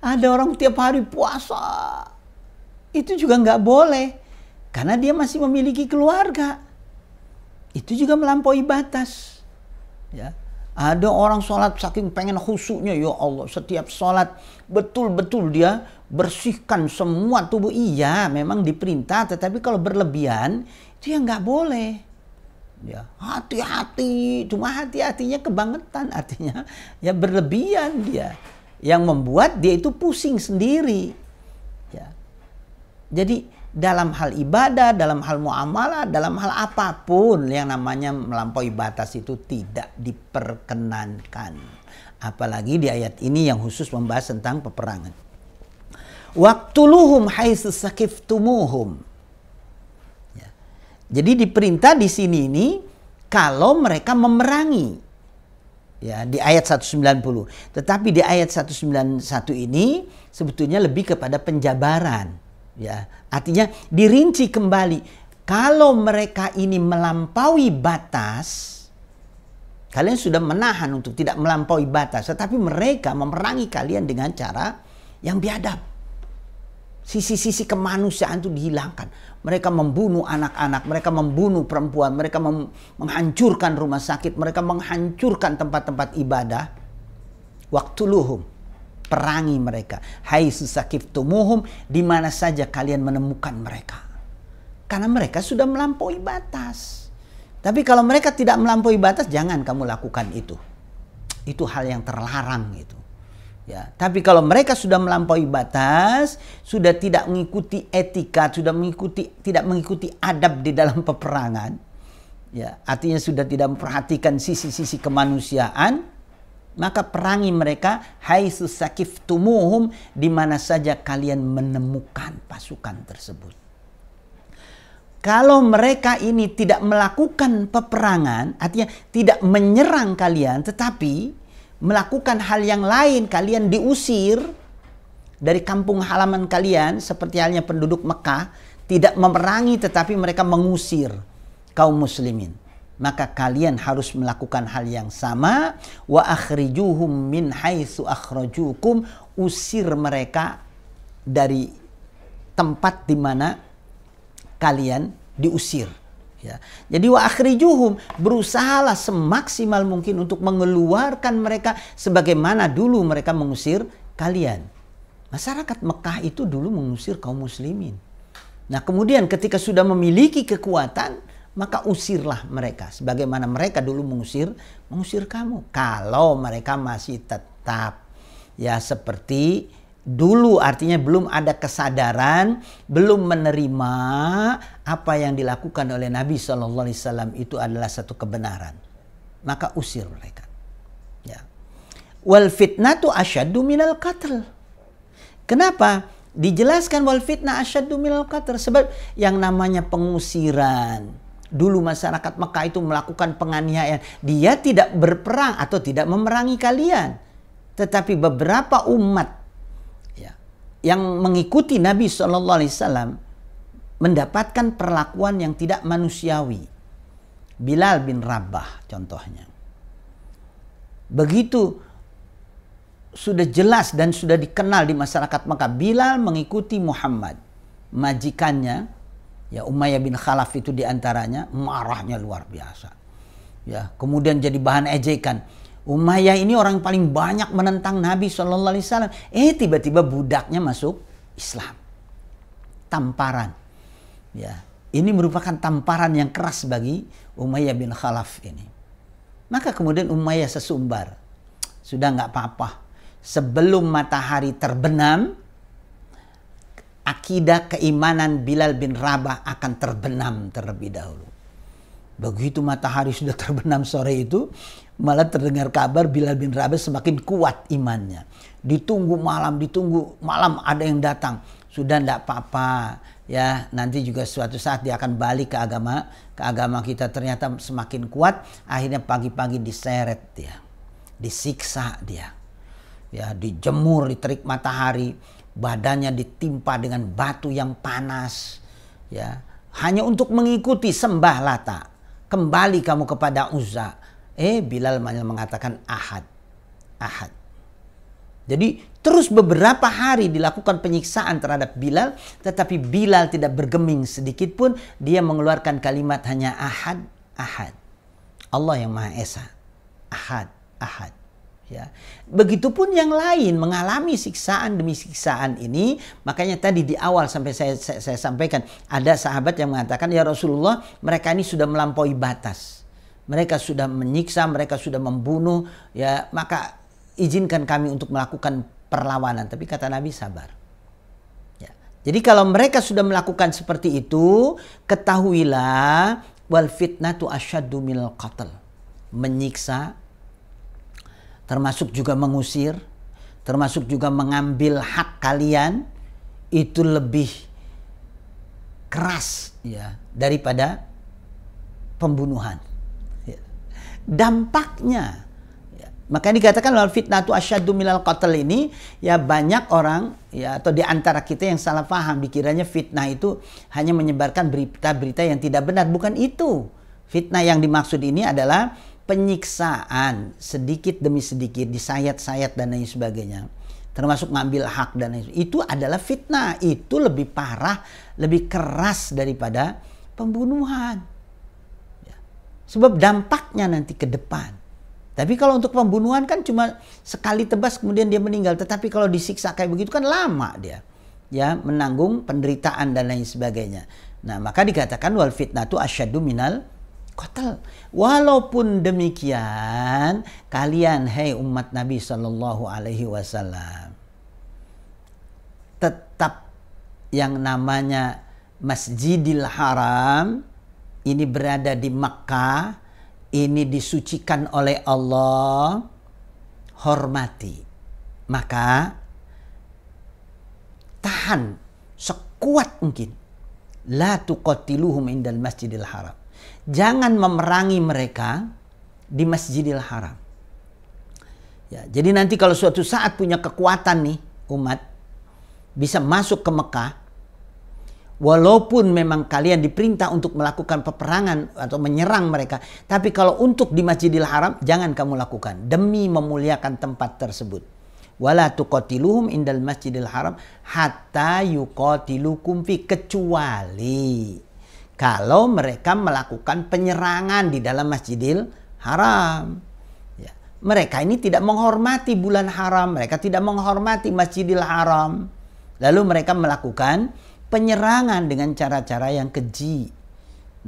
Ada orang tiap hari puasa. Itu juga nggak boleh. Karena dia masih memiliki keluarga. Itu juga melampaui batas. Ya. Ada orang sholat saking pengen khusyuknya, ya Allah, setiap sholat betul-betul dia bersihkan semua tubuh. Iya, memang diperintah, tetapi kalau berlebihan itu ya nggak boleh. Ya, hati-hati, cuma hati-hatinya kebangetan, artinya ya berlebihan dia, yang membuat dia itu pusing sendiri. Ya. Jadi dalam hal ibadah, dalam hal muamalah, dalam hal apapun yang namanya melampaui batas itu tidak diperkenankan. Apalagi di ayat ini yang khusus membahas tentang peperangan. Waqtuluhum haitsu saqiftumuhum. Ya. Jadi diperintah di sini ini kalau mereka memerangi. Ya, di ayat 190. Tetapi di ayat 191 ini sebetulnya lebih kepada penjabaran. Ya, artinya dirinci kembali. Kalau mereka ini melampaui batas, kalian sudah menahan untuk tidak melampaui batas, tetapi mereka memerangi kalian dengan cara yang biadab. Sisi-sisi kemanusiaan itu dihilangkan. Mereka membunuh anak-anak, mereka membunuh perempuan, mereka menghancurkan rumah sakit, mereka menghancurkan tempat-tempat ibadah. Waqtuluhum, perangi mereka. Haitsu saqiftumuhum, di mana saja kalian menemukan mereka. Karena mereka sudah melampaui batas. Tapi kalau mereka tidak melampaui batas, jangan kamu lakukan itu. Itu hal yang terlarang itu. Ya, tapi kalau mereka sudah melampaui batas, sudah tidak mengikuti etika, sudah tidak mengikuti adab di dalam peperangan, ya, artinya sudah tidak memperhatikan sisi-sisi kemanusiaan, maka perangi mereka haitsu saqiftumuhum, di mana saja kalian menemukan pasukan tersebut. kalau mereka ini tidak melakukan peperangan, artinya tidak menyerang kalian, tetapi melakukan hal yang lain, kalian diusir dari kampung halaman kalian, seperti halnya penduduk Mekah, tidak memerangi tetapi mereka mengusir kaum muslimin. Maka kalian harus melakukan hal yang sama. Wa akhrijuhum min haitsu akhrajukum, usir mereka dari tempat di mana kalian diusir. Ya. Jadi wa akhrijuhum, berusahalah semaksimal mungkin untuk mengeluarkan mereka sebagaimana dulu mereka mengusir kalian. Masyarakat Mekah itu dulu mengusir kaum muslimin. Nah, kemudian ketika sudah memiliki kekuatan, maka usirlah mereka sebagaimana mereka dulu mengusir kamu. Kalau mereka masih tetap ya seperti dulu, artinya belum ada kesadaran, belum menerima apa yang dilakukan oleh Nabi SAW itu adalah satu kebenaran, maka usir mereka. Ya. Wal fitnatu asyaddu minal qatl. Kenapa dijelaskan wal fitnah asyaddu minal qatl? Sebab yang namanya pengusiran, dulu masyarakat Mekah itu melakukan penganiayaan. Dia tidak berperang atau tidak memerangi kalian, tetapi beberapa umat yang mengikuti Nabi SAW mendapatkan perlakuan yang tidak manusiawi. Bilal bin Rabah contohnya. Begitu sudah jelas dan sudah dikenal di masyarakat Mekah, Bilal mengikuti Muhammad. Majikannya, ya Umayyah bin Khalaf itu diantaranya, marahnya luar biasa. Ya, kemudian jadi bahan ejekan. Umayyah ini orang paling banyak menentang Nabi SAW. Tiba-tiba budaknya masuk Islam. Tamparan. Ya, ini merupakan tamparan yang keras bagi Umayyah bin Khalaf ini. Maka kemudian Umayyah sesumbar. Sudah nggak apa-apa. Sebelum matahari terbenam, akidah keimanan Bilal bin Rabah akan terbenam terlebih dahulu. Begitu matahari sudah terbenam sore itu, malah terdengar kabar Bilal bin Rabah semakin kuat imannya. Ditunggu malam ada yang datang. Sudah tidak apa-apa, ya nanti juga suatu saat dia akan balik ke agama kita. Ternyata semakin kuat, akhirnya pagi-pagi diseret dia, disiksa dia, ya dijemur di terik matahari, badannya ditimpa dengan batu yang panas, ya hanya untuk mengikuti sembah Lata. Kembali kamu kepada Uzza. Bilal mengatakan Ahad. Jadi terus beberapa hari dilakukan penyiksaan terhadap Bilal, tetapi Bilal tidak bergeming sedikit pun. Dia mengeluarkan kalimat hanya Ahad. Allah yang Maha Esa. Ahad. Ya. Begitupun yang lain mengalami siksaan demi siksaan ini. Makanya tadi di awal sampai saya sampaikan, ada sahabat yang mengatakan, ya Rasulullah, mereka ini sudah melampaui batas. Mereka sudah menyiksa, mereka sudah membunuh, ya maka izinkan kami untuk melakukan perlawanan. Tapi kata Nabi, sabar. Ya. Jadi kalau mereka sudah melakukan seperti itu, ketahuilah wal fitnatu asyaddu minal qatl. Menyiksa, termasuk juga mengusir, termasuk juga mengambil hak kalian, itu lebih keras ya daripada pembunuhan. Ya. Dampaknya, ya. Makanya dikatakan wal fitnatu asyaddu minal qatl ini, ya banyak orang ya atau di antara kita yang salah paham, dikiranya fitnah itu hanya menyebarkan berita-berita yang tidak benar. Bukan itu. Fitnah yang dimaksud ini adalah penyiksaan sedikit demi sedikit, disayat-sayat dan lain sebagainya, termasuk ngambil hak dan lain sebagainya. Itu adalah fitnah. Itu lebih parah, lebih keras daripada pembunuhan ya. Sebab dampaknya nanti ke depan. Tapi kalau untuk pembunuhan kan cuma sekali tebas kemudian dia meninggal. Tetapi kalau disiksa kayak begitu kan lama dia ya menanggung penderitaan dan lain sebagainya. Nah maka dikatakan wal fitnatu asyaddu minal qatl. Walaupun demikian, kalian hai umat Nabi SAW, tetap yang namanya Masjidil Haram ini berada di Makkah, ini disucikan oleh Allah, hormati. Maka tahan sekuat mungkin La tuqatiluhum indal masjidil haram. Jangan memerangi mereka di Masjidil Haram. Ya, jadi nanti kalau suatu saat punya kekuatan nih umat bisa masuk ke Mekah, walaupun memang kalian diperintah untuk melakukan peperangan atau menyerang mereka, tapi kalau untuk di Masjidil Haram jangan kamu lakukan demi memuliakan tempat tersebut. Wala tuqatiluhum indal Masjidil Haram hatta yuqatilukum fi, kecuali kalau mereka melakukan penyerangan di dalam Masjidil Haram. Mereka ini tidak menghormati bulan haram, mereka tidak menghormati Masjidil Haram. Lalu mereka melakukan penyerangan dengan cara-cara yang keji.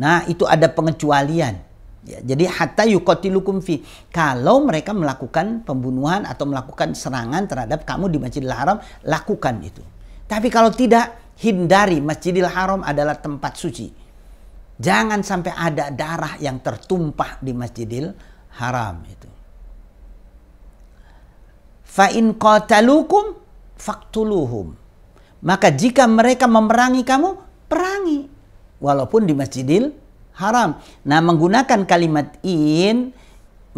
Nah, itu ada pengecualian. Ya, jadi hatta yuqatilukum fi, kalau mereka melakukan pembunuhan atau melakukan serangan terhadap kamu di Masjidil Haram, lakukan itu. Tapi kalau tidak, hindari. Masjidil Haram adalah tempat suci. Jangan sampai ada darah yang tertumpah di Masjidil Haram itu. Fa in qatalukum faqtuluhum. Maka jika mereka memerangi kamu, perangi walaupun di Masjidil Haram. Nah, menggunakan kalimat in,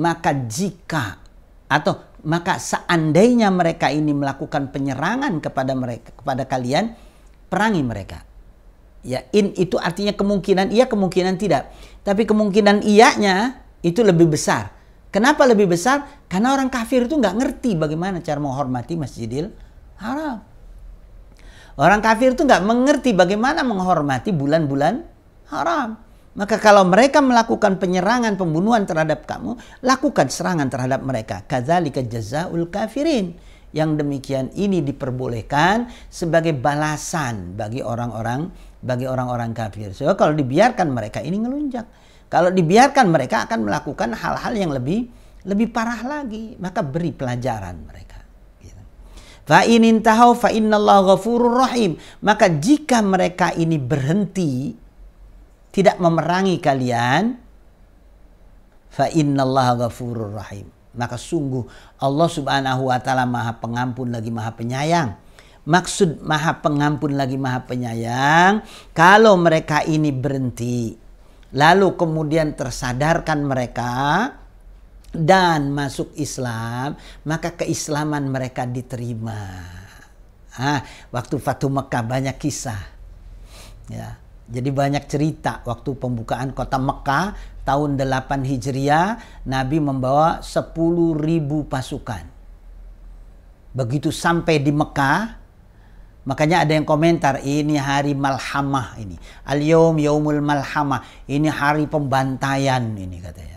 maka jika atau maka seandainya mereka ini melakukan penyerangan kepada mereka, kepada kalian, perangi mereka. Ya, in itu artinya kemungkinan iya, kemungkinan tidak. Tapi kemungkinan iyanya itu lebih besar. Kenapa lebih besar? Karena orang kafir itu nggak ngerti bagaimana cara menghormati Masjidil Haram. Orang kafir itu nggak mengerti bagaimana menghormati bulan-bulan haram. Maka kalau mereka melakukan penyerangan, pembunuhan terhadap kamu, lakukan serangan terhadap mereka. Kadzalika jazaul kafirin. Yang demikian ini diperbolehkan sebagai balasan bagi orang-orang kafir. So, kalau dibiarkan mereka ini ngelunjak. Kalau dibiarkan mereka akan melakukan hal-hal yang lebih parah lagi, maka beri pelajaran mereka. Fa in intahau fa innallaha ghafurur rahim. Maka jika mereka ini berhenti tidak memerangi kalian, fa innallaha ghafurur rahim. Maka sungguh Allah Subhanahu wa taala Maha Pengampun lagi Maha Penyayang. Maksud Maha Pengampun lagi Maha Penyayang, kalau mereka ini berhenti lalu kemudian tersadarkan mereka dan masuk Islam, maka keislaman mereka diterima. Waktu Fatu Mekah banyak kisah. Ya, jadi banyak cerita waktu pembukaan kota Mekah tahun 8 Hijriah, Nabi membawa 10.000 pasukan. Begitu sampai di Mekah, makanya ada yang komentar, ini hari malhamah ini. Al-yawm yaumul malhamah. Ini hari pembantaian ini katanya.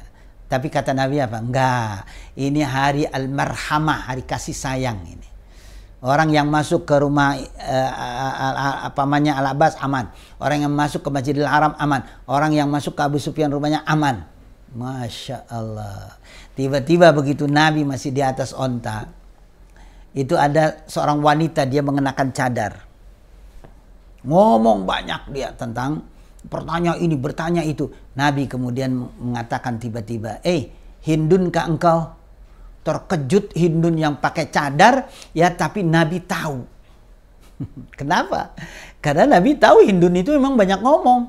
Tapi kata Nabi apa? Enggak. Ini hari al-marhamah, hari kasih sayang ini. Orang yang masuk ke rumah Al-Abbas aman. Orang yang masuk ke Masjidil Haram aman. Orang yang masuk ke Abu Sufyan rumahnya aman. Masya Allah. Tiba-tiba begitu Nabi masih di atas onta, itu ada seorang wanita, dia mengenakan cadar. Ngomong banyak dia tentang bertanya ini, bertanya itu. Nabi kemudian mengatakan tiba-tiba, Hindunkah engkau? Terkejut Hindun yang pakai cadar, ya, tapi Nabi tahu. Kenapa? Karena Nabi tahu Hindun itu memang banyak ngomong.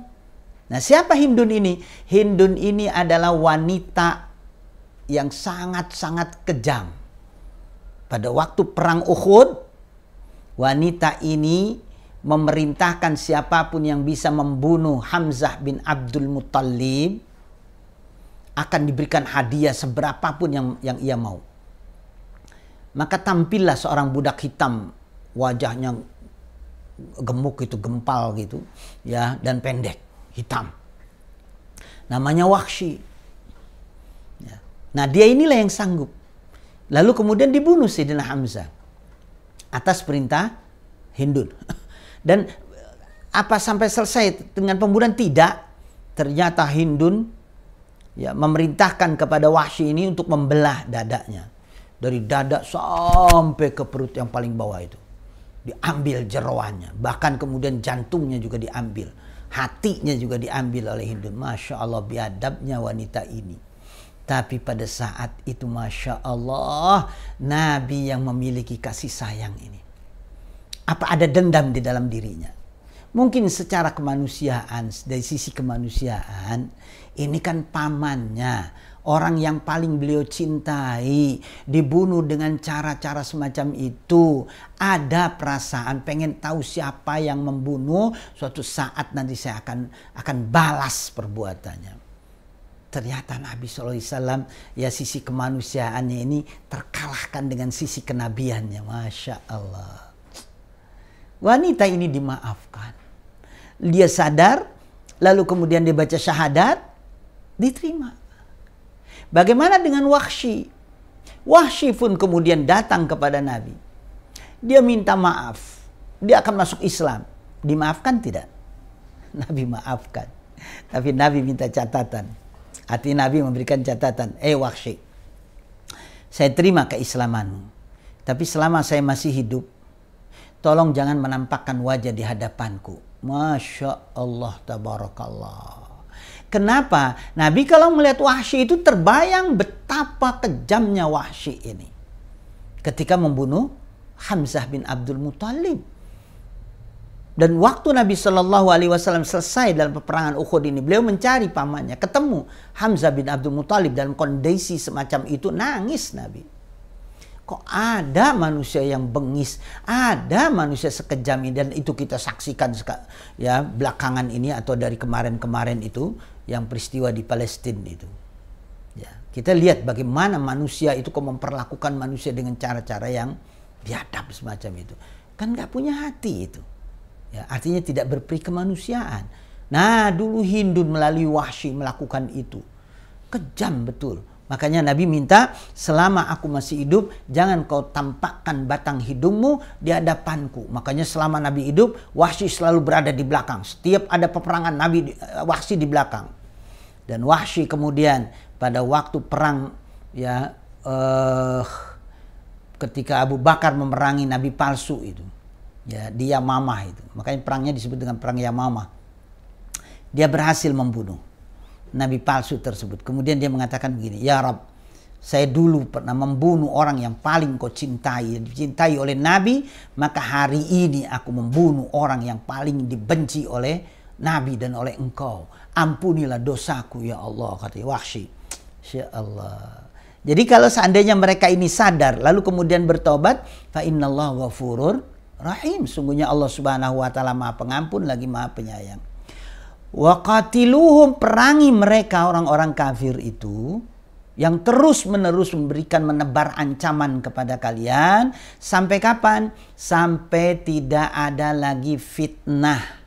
Nah, siapa Hindun ini? Hindun ini adalah wanita yang sangat-sangat kejam. Pada waktu perang Uhud, wanita ini memerintahkan siapapun yang bisa membunuh Hamzah bin Abdul Muttalib akan diberikan hadiah seberapapun yang ia mau. Maka tampillah seorang budak hitam, wajahnya gemuk itu, gempal gitu, ya, dan pendek, hitam. Namanya Wahsy. Ya. Nah, dia inilah yang sanggup. Lalu kemudian dibunuh Sayyidina Hamzah atas perintah Hindun. Dan apa sampai selesai dengan pembunuhan? Tidak. Ternyata Hindun ya memerintahkan kepada Wahsy ini untuk membelah dadanya. Dari dada sampai ke perut yang paling bawah itu. Diambil jeroannya. Bahkan kemudian jantungnya juga diambil. Hatinya juga diambil oleh Hindun. Masya Allah, biadabnya wanita ini. Tapi pada saat itu Masya Allah, Nabi yang memiliki kasih sayang ini. Apa ada dendam di dalam dirinya? Mungkin secara kemanusiaan, dari sisi kemanusiaan, ini kan pamannya, orang yang paling beliau cintai, dibunuh dengan cara-cara semacam itu. Ada perasaan pengen tahu siapa yang membunuh, suatu saat nanti saya akan balas perbuatannya. Ternyata Nabi SAW, ya sisi kemanusiaannya ini terkalahkan dengan sisi kenabiannya. Masya Allah. Wanita ini dimaafkan. Dia sadar, lalu kemudian dia baca syahadat, diterima. Bagaimana dengan Wahsy? Wahsy pun kemudian datang kepada Nabi. Dia minta maaf. Dia akan masuk Islam. Dimaafkan tidak? Nabi maafkan. Tapi Nabi minta catatan. Artinya Nabi memberikan catatan. Wahsy, saya terima keislamanmu. Tapi selama saya masih hidup, tolong jangan menampakkan wajah di hadapanku. Masya Allah, tabarakallah. Kenapa? Nabi kalau melihat Wahsy itu terbayang betapa kejamnya Wahsy ini. Ketika membunuh Hamzah bin Abdul Muthalib. Dan waktu Nabi SAW selesai dalam peperangan Uhud ini, beliau mencari pamannya, ketemu Hamzah bin Abdul Muthalib dalam kondisi semacam itu, nangis Nabi. Kok ada manusia yang bengis, ada manusia sekejam ini, dan itu kita saksikan ya belakangan ini atau dari kemarin-kemarin itu, yang peristiwa di Palestina itu. Ya, kita lihat bagaimana manusia itu kok memperlakukan manusia dengan cara-cara yang biadab semacam itu. Kan nggak punya hati itu. Ya, artinya tidak berperi kemanusiaan. Nah, dulu Hindun melalui Wahsy melakukan itu. Kejam betul. Makanya Nabi minta, selama aku masih hidup, jangan kau tampakkan batang hidungmu di hadapanku. Makanya selama Nabi hidup, Wahsy selalu berada di belakang. Setiap ada peperangan, Wahsy di belakang. Dan Wahsy kemudian pada waktu perang, ya ketika Abu Bakar memerangi Nabi palsu itu. Ya, di Yamamah itu. Makanya perangnya disebut dengan perang Yamamah. Dia berhasil membunuh nabi palsu tersebut. Kemudian dia mengatakan begini, ya Rabb, saya dulu pernah membunuh orang yang paling kau cintai, dicintai oleh Nabi, maka hari ini aku membunuh orang yang paling dibenci oleh Nabi dan oleh engkau. Ampunilah dosaku ya Allah, kata Wahsy. Insya Allah. Jadi kalau seandainya mereka ini sadar, lalu kemudian bertobat, fa innallaha ghafurur rahim. Sungguhnya Allah Subhanahu wa taala Maha Pengampun lagi Maha Penyayang. Wa qatiluhum, perangi mereka orang-orang kafir itu yang terus-menerus menebar ancaman kepada kalian sampai kapan? Sampai tidak ada lagi fitnah.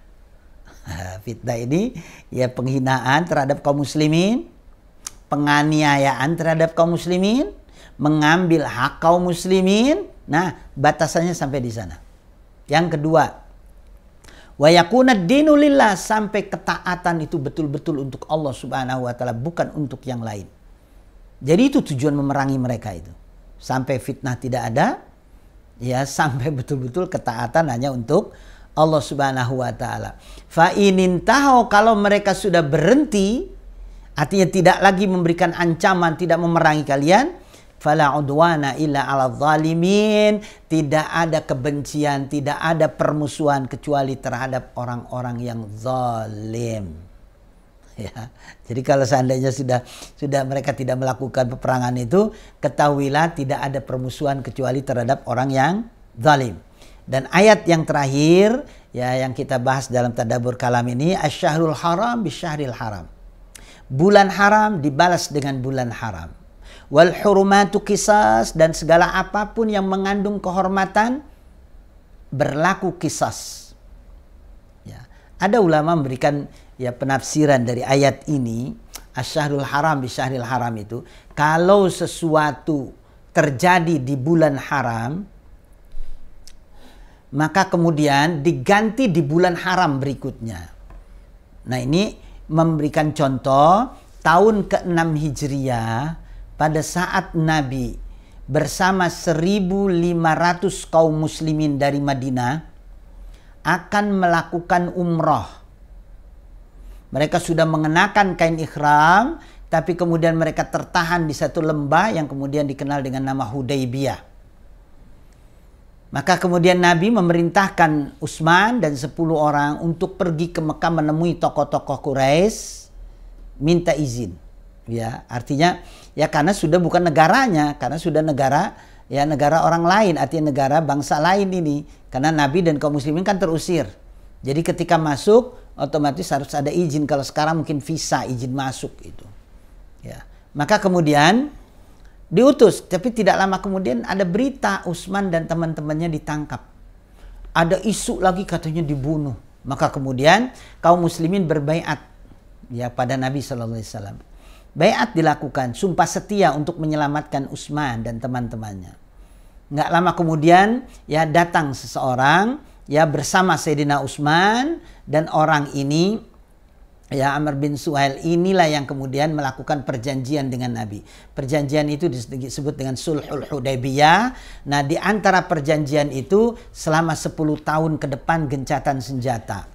Fitnah ini ya penghinaan terhadap kaum muslimin, penganiayaan terhadap kaum muslimin, mengambil hak kaum muslimin. Nah, batasannya sampai di sana. Yang kedua, wa yakunad dinu lillah, sampai ketaatan itu betul-betul untuk Allah Subhanahu wa taala, bukan untuk yang lain. Jadi itu tujuan memerangi mereka itu. Sampai fitnah tidak ada, ya sampai betul-betul ketaatan hanya untuk Allah Subhanahu wa taala. Fa inintahu, kalau mereka sudah berhenti, artinya tidak lagi memberikan ancaman, tidak memerangi kalian, fala udwana illa 'alal zalimin, tidak ada kebencian, tidak ada permusuhan kecuali terhadap orang-orang yang zalim. Ya. Jadi kalau seandainya sudah mereka tidak melakukan peperangan itu, ketahuilah tidak ada permusuhan kecuali terhadap orang yang zalim. Dan ayat yang terakhir ya yang kita bahas dalam tadabbur kalam ini, asy-syahrul haram bisyahril haram. Bulan haram dibalas dengan bulan haram. Wal hurumatu qisas, dan segala apapun yang mengandung kehormatan berlaku qisas. Ya. Ada ulama memberikan ya penafsiran dari ayat ini, asy-syahrul haram bisyahril haram itu, kalau sesuatu terjadi di bulan haram, maka kemudian diganti di bulan haram berikutnya. Nah, ini memberikan contoh tahun ke-6 Hijriah, pada saat Nabi bersama 1.500 kaum muslimin dari Madinah akan melakukan umroh. Mereka sudah mengenakan kain ihram, tapi kemudian mereka tertahan di satu lembah yang kemudian dikenal dengan nama Hudaybiyah. Maka kemudian Nabi memerintahkan Utsman dan 10 orang untuk pergi ke Mekah menemui tokoh-tokoh Quraisy, minta izin. Ya, artinya ya karena sudah bukan negaranya, karena sudah negara orang lain, artinya negara bangsa lain ini. Karena Nabi dan kaum muslimin kan terusir. Jadi ketika masuk otomatis harus ada izin. Kalau sekarang mungkin visa, izin masuk itu. Ya. Maka kemudian diutus, tapi tidak lama kemudian ada berita Utsman dan teman-temannya ditangkap. Ada isu lagi katanya dibunuh. Maka kemudian kaum muslimin berbaiat ya pada Nabi sallallahu alaihi wasallam. Baiat dilakukan, sumpah setia untuk menyelamatkan Utsman dan teman-temannya. Nggak lama kemudian ya datang seseorang ya bersama Sayyidina Utsman, dan orang ini ya Amr bin Suhail inilah yang kemudian melakukan perjanjian dengan Nabi. Perjanjian itu disebut dengan Sulhul Hudaybiyah. Nah, di antara perjanjian itu selama 10 tahun ke depan gencatan senjata.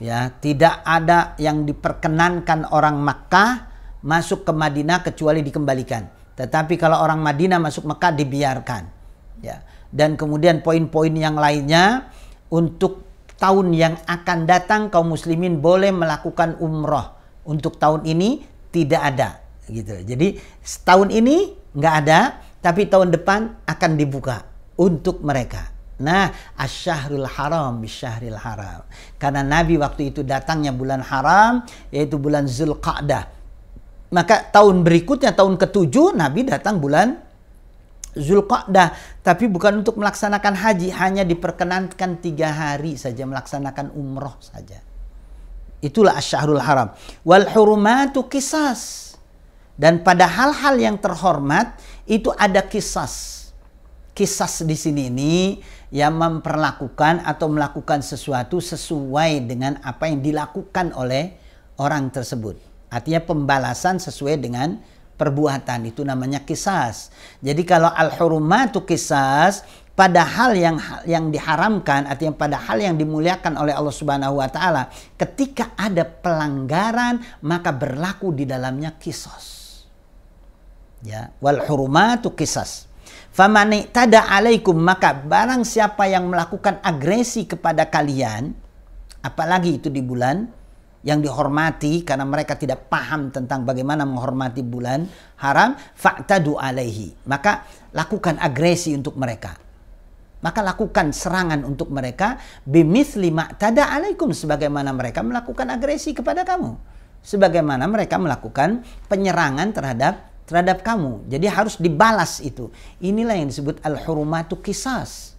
Ya, tidak ada yang diperkenankan orang Makkah masuk ke Madinah kecuali dikembalikan. Tetapi kalau orang Madinah masuk Makkah dibiarkan. Ya. Dan kemudian poin-poin yang lainnya, untuk tahun yang akan datang kaum muslimin boleh melakukan umroh. Untuk tahun ini tidak ada, gitu. Jadi tahun ini nggak ada, tapi tahun depan akan dibuka untuk mereka. Nah, asy-syahrul haram bisyahril haram. Karena Nabi waktu itu datangnya bulan haram, yaitu bulan Zulqa'dah. Maka tahun berikutnya, tahun ke-7, Nabi datang bulan Zulqa'dah, tapi bukan untuk melaksanakan haji, hanya diperkenankan 3 hari saja melaksanakan umroh saja. Itulah asy-syahrul haram. Wal hurumatu qisas. Dan pada hal-hal yang terhormat itu ada qisas. Qisas di sini ini yang memperlakukan atau melakukan sesuatu sesuai dengan apa yang dilakukan oleh orang tersebut. Artinya pembalasan sesuai dengan perbuatan, itu namanya qisas. Jadi kalau al-hurumatu qisas, pada hal yang diharamkan, artinya pada hal yang dimuliakan oleh Allah Subhanahu wa taala, ketika ada pelanggaran maka berlaku di dalamnya qisas. Ya, wal hurumatu qisas. Faman i'tada 'alaikum, maka barang siapa yang melakukan agresi kepada kalian, apalagi itu di bulan yang dihormati, karena mereka tidak paham tentang bagaimana menghormati bulan haram, fa'tadu alaihi, maka lakukan agresi untuk mereka. Maka lakukan serangan untuk mereka bimithli ma'tada alaikum, sebagaimana mereka melakukan agresi kepada kamu, sebagaimana mereka melakukan penyerangan terhadap kamu. Jadi harus dibalas itu. Inilah yang disebut al-hurumatu qisas.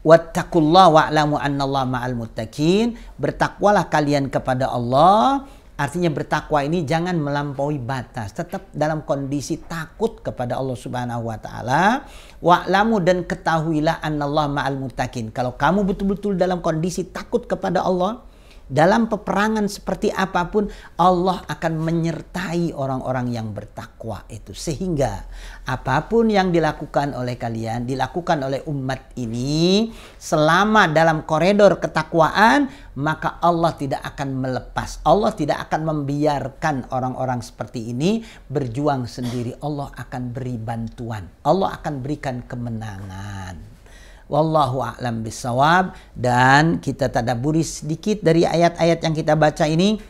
Wattaqullaha wa'lamu annallaha ma'al muttaqin. Bertakwalah kalian kepada Allah. Artinya bertakwa ini jangan melampaui batas, tetap dalam kondisi takut kepada Allah Subhanahu wa taala. Wa'lamu, dan ketahuilah annallaha ma'al muttaqin. Kalau kamu betul-betul dalam kondisi takut kepada Allah, dalam peperangan seperti apapun, Allah akan menyertai orang-orang yang bertakwa itu. Sehingga apapun yang dilakukan oleh kalian, dilakukan oleh umat ini, selama dalam koridor ketakwaan, maka Allah tidak akan melepas. Allah tidak akan membiarkan orang-orang seperti ini berjuang sendiri. Allah akan beri bantuan. Allah akan berikan kemenangan. Wallahu a'lam bissawab. Dan kita tadabburi sedikit dari ayat-ayat yang kita baca ini.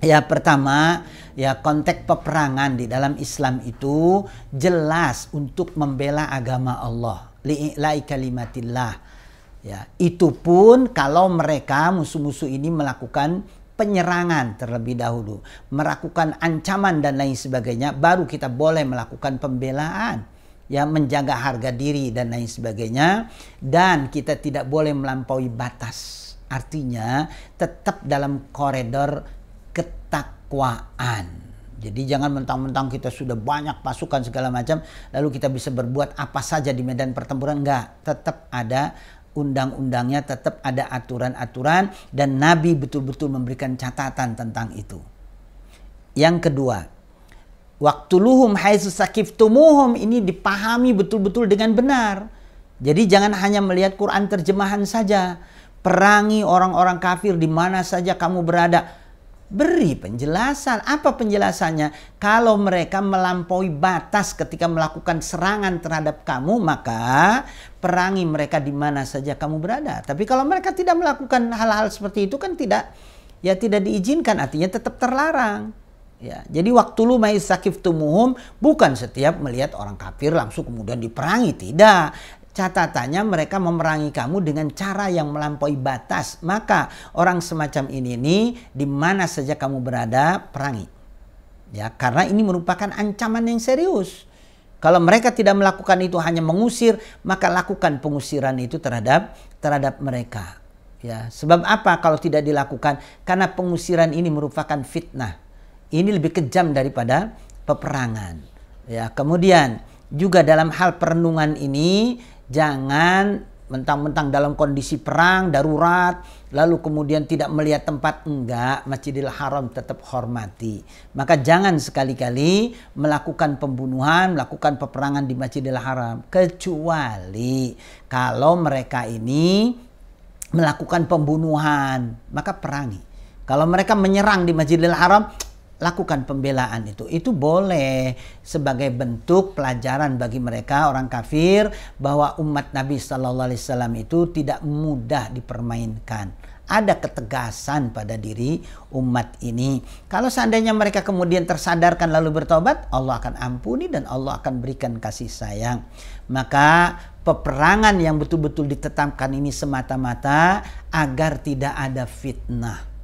Ya, pertama, ya konteks peperangan di dalam Islam itu jelas untuk membela agama Allah, li'ila'i kalimatillah. Ya, itu pun kalau mereka musuh-musuh ini melakukan penyerangan terlebih dahulu, melakukan ancaman dan lain sebagainya, baru kita boleh melakukan pembelaan. Ya, menjaga harga diri dan lain sebagainya. Dan kita tidak boleh melampaui batas. Artinya tetap dalam koridor ketakwaan. Jadi jangan mentang-mentang kita sudah banyak pasukan segala macam lalu kita bisa berbuat apa saja di medan pertempuran. Enggak, tetap ada undang-undangnya, tetap ada aturan-aturan, dan Nabi betul-betul memberikan catatan tentang itu. Yang kedua, waqtuluhum haitsu saqiftumuhum, ini dipahami betul-betul dengan benar. Jadi jangan hanya melihat Quran terjemahan saja. Perangi orang-orang kafir di mana saja kamu berada. Beri penjelasan. Apa penjelasannya? Kalau mereka melampaui batas ketika melakukan serangan terhadap kamu, maka perangi mereka di mana saja kamu berada. Tapi kalau mereka tidak melakukan hal-hal seperti itu kan tidak diizinkan, artinya tetap terlarang. Ya, jadi waktu lu ma'isakiftumuhum bukan setiap melihat orang kafir langsung kemudian diperangi, tidak. Catatannya mereka memerangi kamu dengan cara yang melampaui batas. Maka orang semacam ini nih, di mana saja kamu berada, perangi. Ya, karena ini merupakan ancaman yang serius. Kalau mereka tidak melakukan itu hanya mengusir, maka lakukan pengusiran itu terhadap mereka. Ya, sebab apa kalau tidak dilakukan? Karena pengusiran ini merupakan fitnah. Ini lebih kejam daripada peperangan. Ya, kemudian juga dalam hal perenungan ini, jangan mentang-mentang dalam kondisi perang darurat lalu kemudian tidak melihat tempat. Enggak, Masjidil Haram tetap hormati. Maka jangan sekali-kali melakukan pembunuhan, melakukan peperangan di Masjidil Haram, kecuali kalau mereka ini melakukan pembunuhan, maka perangi. Kalau mereka menyerang di Masjidil Haram, lakukan pembelaan itu boleh sebagai bentuk pelajaran bagi mereka orang kafir bahwa umat Nabi Sallallahu Alaihi Wasallam itu tidak mudah dipermainkan. Ada ketegasan pada diri umat ini. Kalau seandainya mereka kemudian tersadarkan lalu bertobat, Allah akan ampuni dan Allah akan berikan kasih sayang. Maka peperangan yang betul-betul ditetapkan ini semata-mata agar tidak ada fitnah.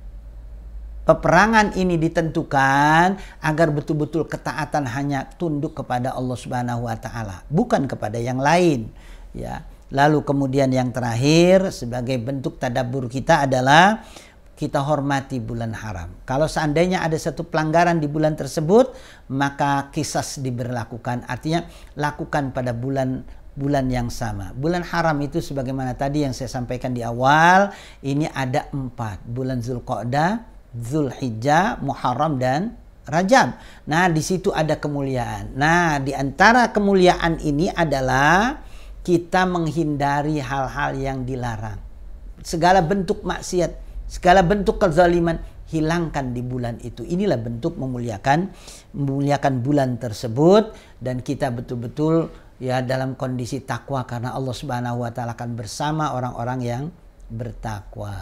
Peperangan ini ditentukan agar betul-betul ketaatan hanya tunduk kepada Allah Subhanahu wa taala, bukan kepada yang lain, ya. Lalu kemudian yang terakhir sebagai bentuk tadabbur kita adalah kita hormati bulan haram. Kalau seandainya ada satu pelanggaran di bulan tersebut, maka qisas diberlakukan. Artinya lakukan pada bulan yang sama. Bulan haram itu sebagaimana tadi yang saya sampaikan di awal, ini ada 4. Bulan Zulqa'dah, Zulhijjah, Muharram dan Rajab. Nah, di situ ada kemuliaan. Nah, di antara kemuliaan ini adalah kita menghindari hal-hal yang dilarang. Segala bentuk maksiat, segala bentuk kezaliman hilangkan di bulan itu. Inilah bentuk memuliakan bulan tersebut, dan kita betul-betul ya dalam kondisi takwa karena Allah Subhanahu wa taala akan bersama orang-orang yang bertakwa.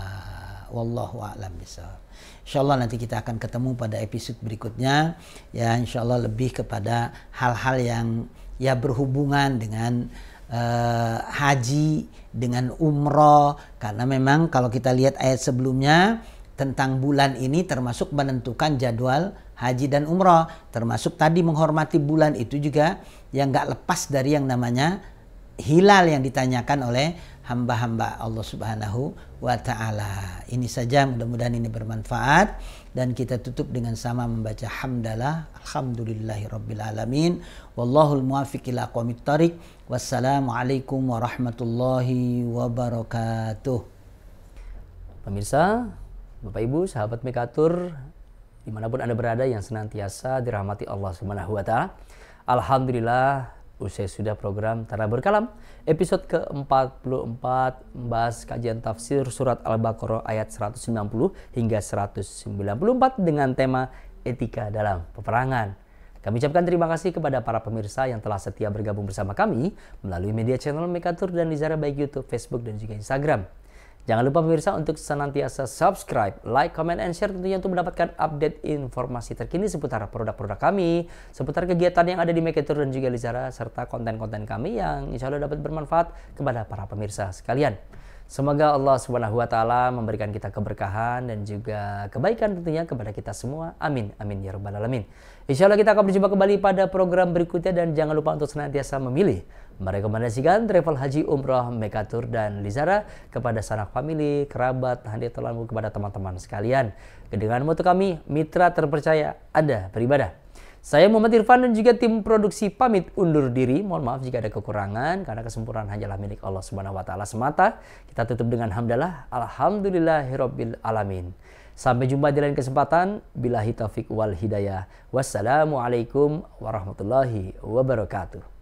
Wallahu a'lam bishawab. Insyaallah nanti kita akan ketemu pada episode berikutnya, ya insyaallah lebih kepada hal-hal yang ya berhubungan dengan haji, dengan umroh, karena memang kalau kita lihat ayat sebelumnya tentang bulan ini termasuk menentukan jadwal haji dan umroh, termasuk tadi menghormati bulan itu juga yang nggak lepas dari yang namanya hilal yang ditanyakan oleh hamba-hamba Allah Subhanahu wa ta'ala. Ini saja, mudah-mudahan ini bermanfaat, dan kita tutup dengan sama membaca hamdalah alhamdulillahi rabbil alamin wallahul muwaffiq ila aqwamit thoriq. Wassalamualaikum warahmatullahi wabarakatuh. Pemirsa, Bapak Ibu, sahabat Mekatur dimanapun Anda berada yang senantiasa dirahmati Allah Subhanahu wa ta'ala, alhamdulillah usai sudah program Tadabbur Kalam episode ke-44 membahas kajian tafsir surat Al-Baqarah ayat 190 hingga 194 dengan tema etika dalam peperangan. Kami ucapkan terima kasih kepada para pemirsa yang telah setia bergabung bersama kami melalui media channel Mekatur dan Nizara baik YouTube, Facebook dan juga Instagram. Jangan lupa pemirsa untuk senantiasa subscribe, like, comment, and share tentunya untuk mendapatkan update informasi terkini seputar produk-produk kami, seputar kegiatan yang ada di Mekatur dan juga Nizara, serta konten-konten kami yang insya Allah dapat bermanfaat kepada para pemirsa sekalian. Semoga Allah Subhanahu wa taala memberikan kita keberkahan dan juga kebaikan tentunya kepada kita semua. Amin. Amin ya rabbal alamin. Insya Allah kita akan berjumpa kembali pada program berikutnya, dan jangan lupa untuk senantiasa memilih merekomendasikan travel haji umrah Mekatur dan Nizara kepada sanak famili, kerabat, hadiah telanmu kepada teman-teman sekalian. Dengan moto kami, mitra terpercaya Anda beribadah. Saya Muhammad Irfan dan juga tim produksi pamit undur diri. Mohon maaf jika ada kekurangan, karena kesempurnaan hanyalah milik Allah Subhanahu wa taala semata. Kita tutup dengan hamdalah alhamdulillahirabbil alamin. Sampai jumpa di lain kesempatan. Billahi taufik wal hidayah. Wassalamualaikum warahmatullahi wabarakatuh.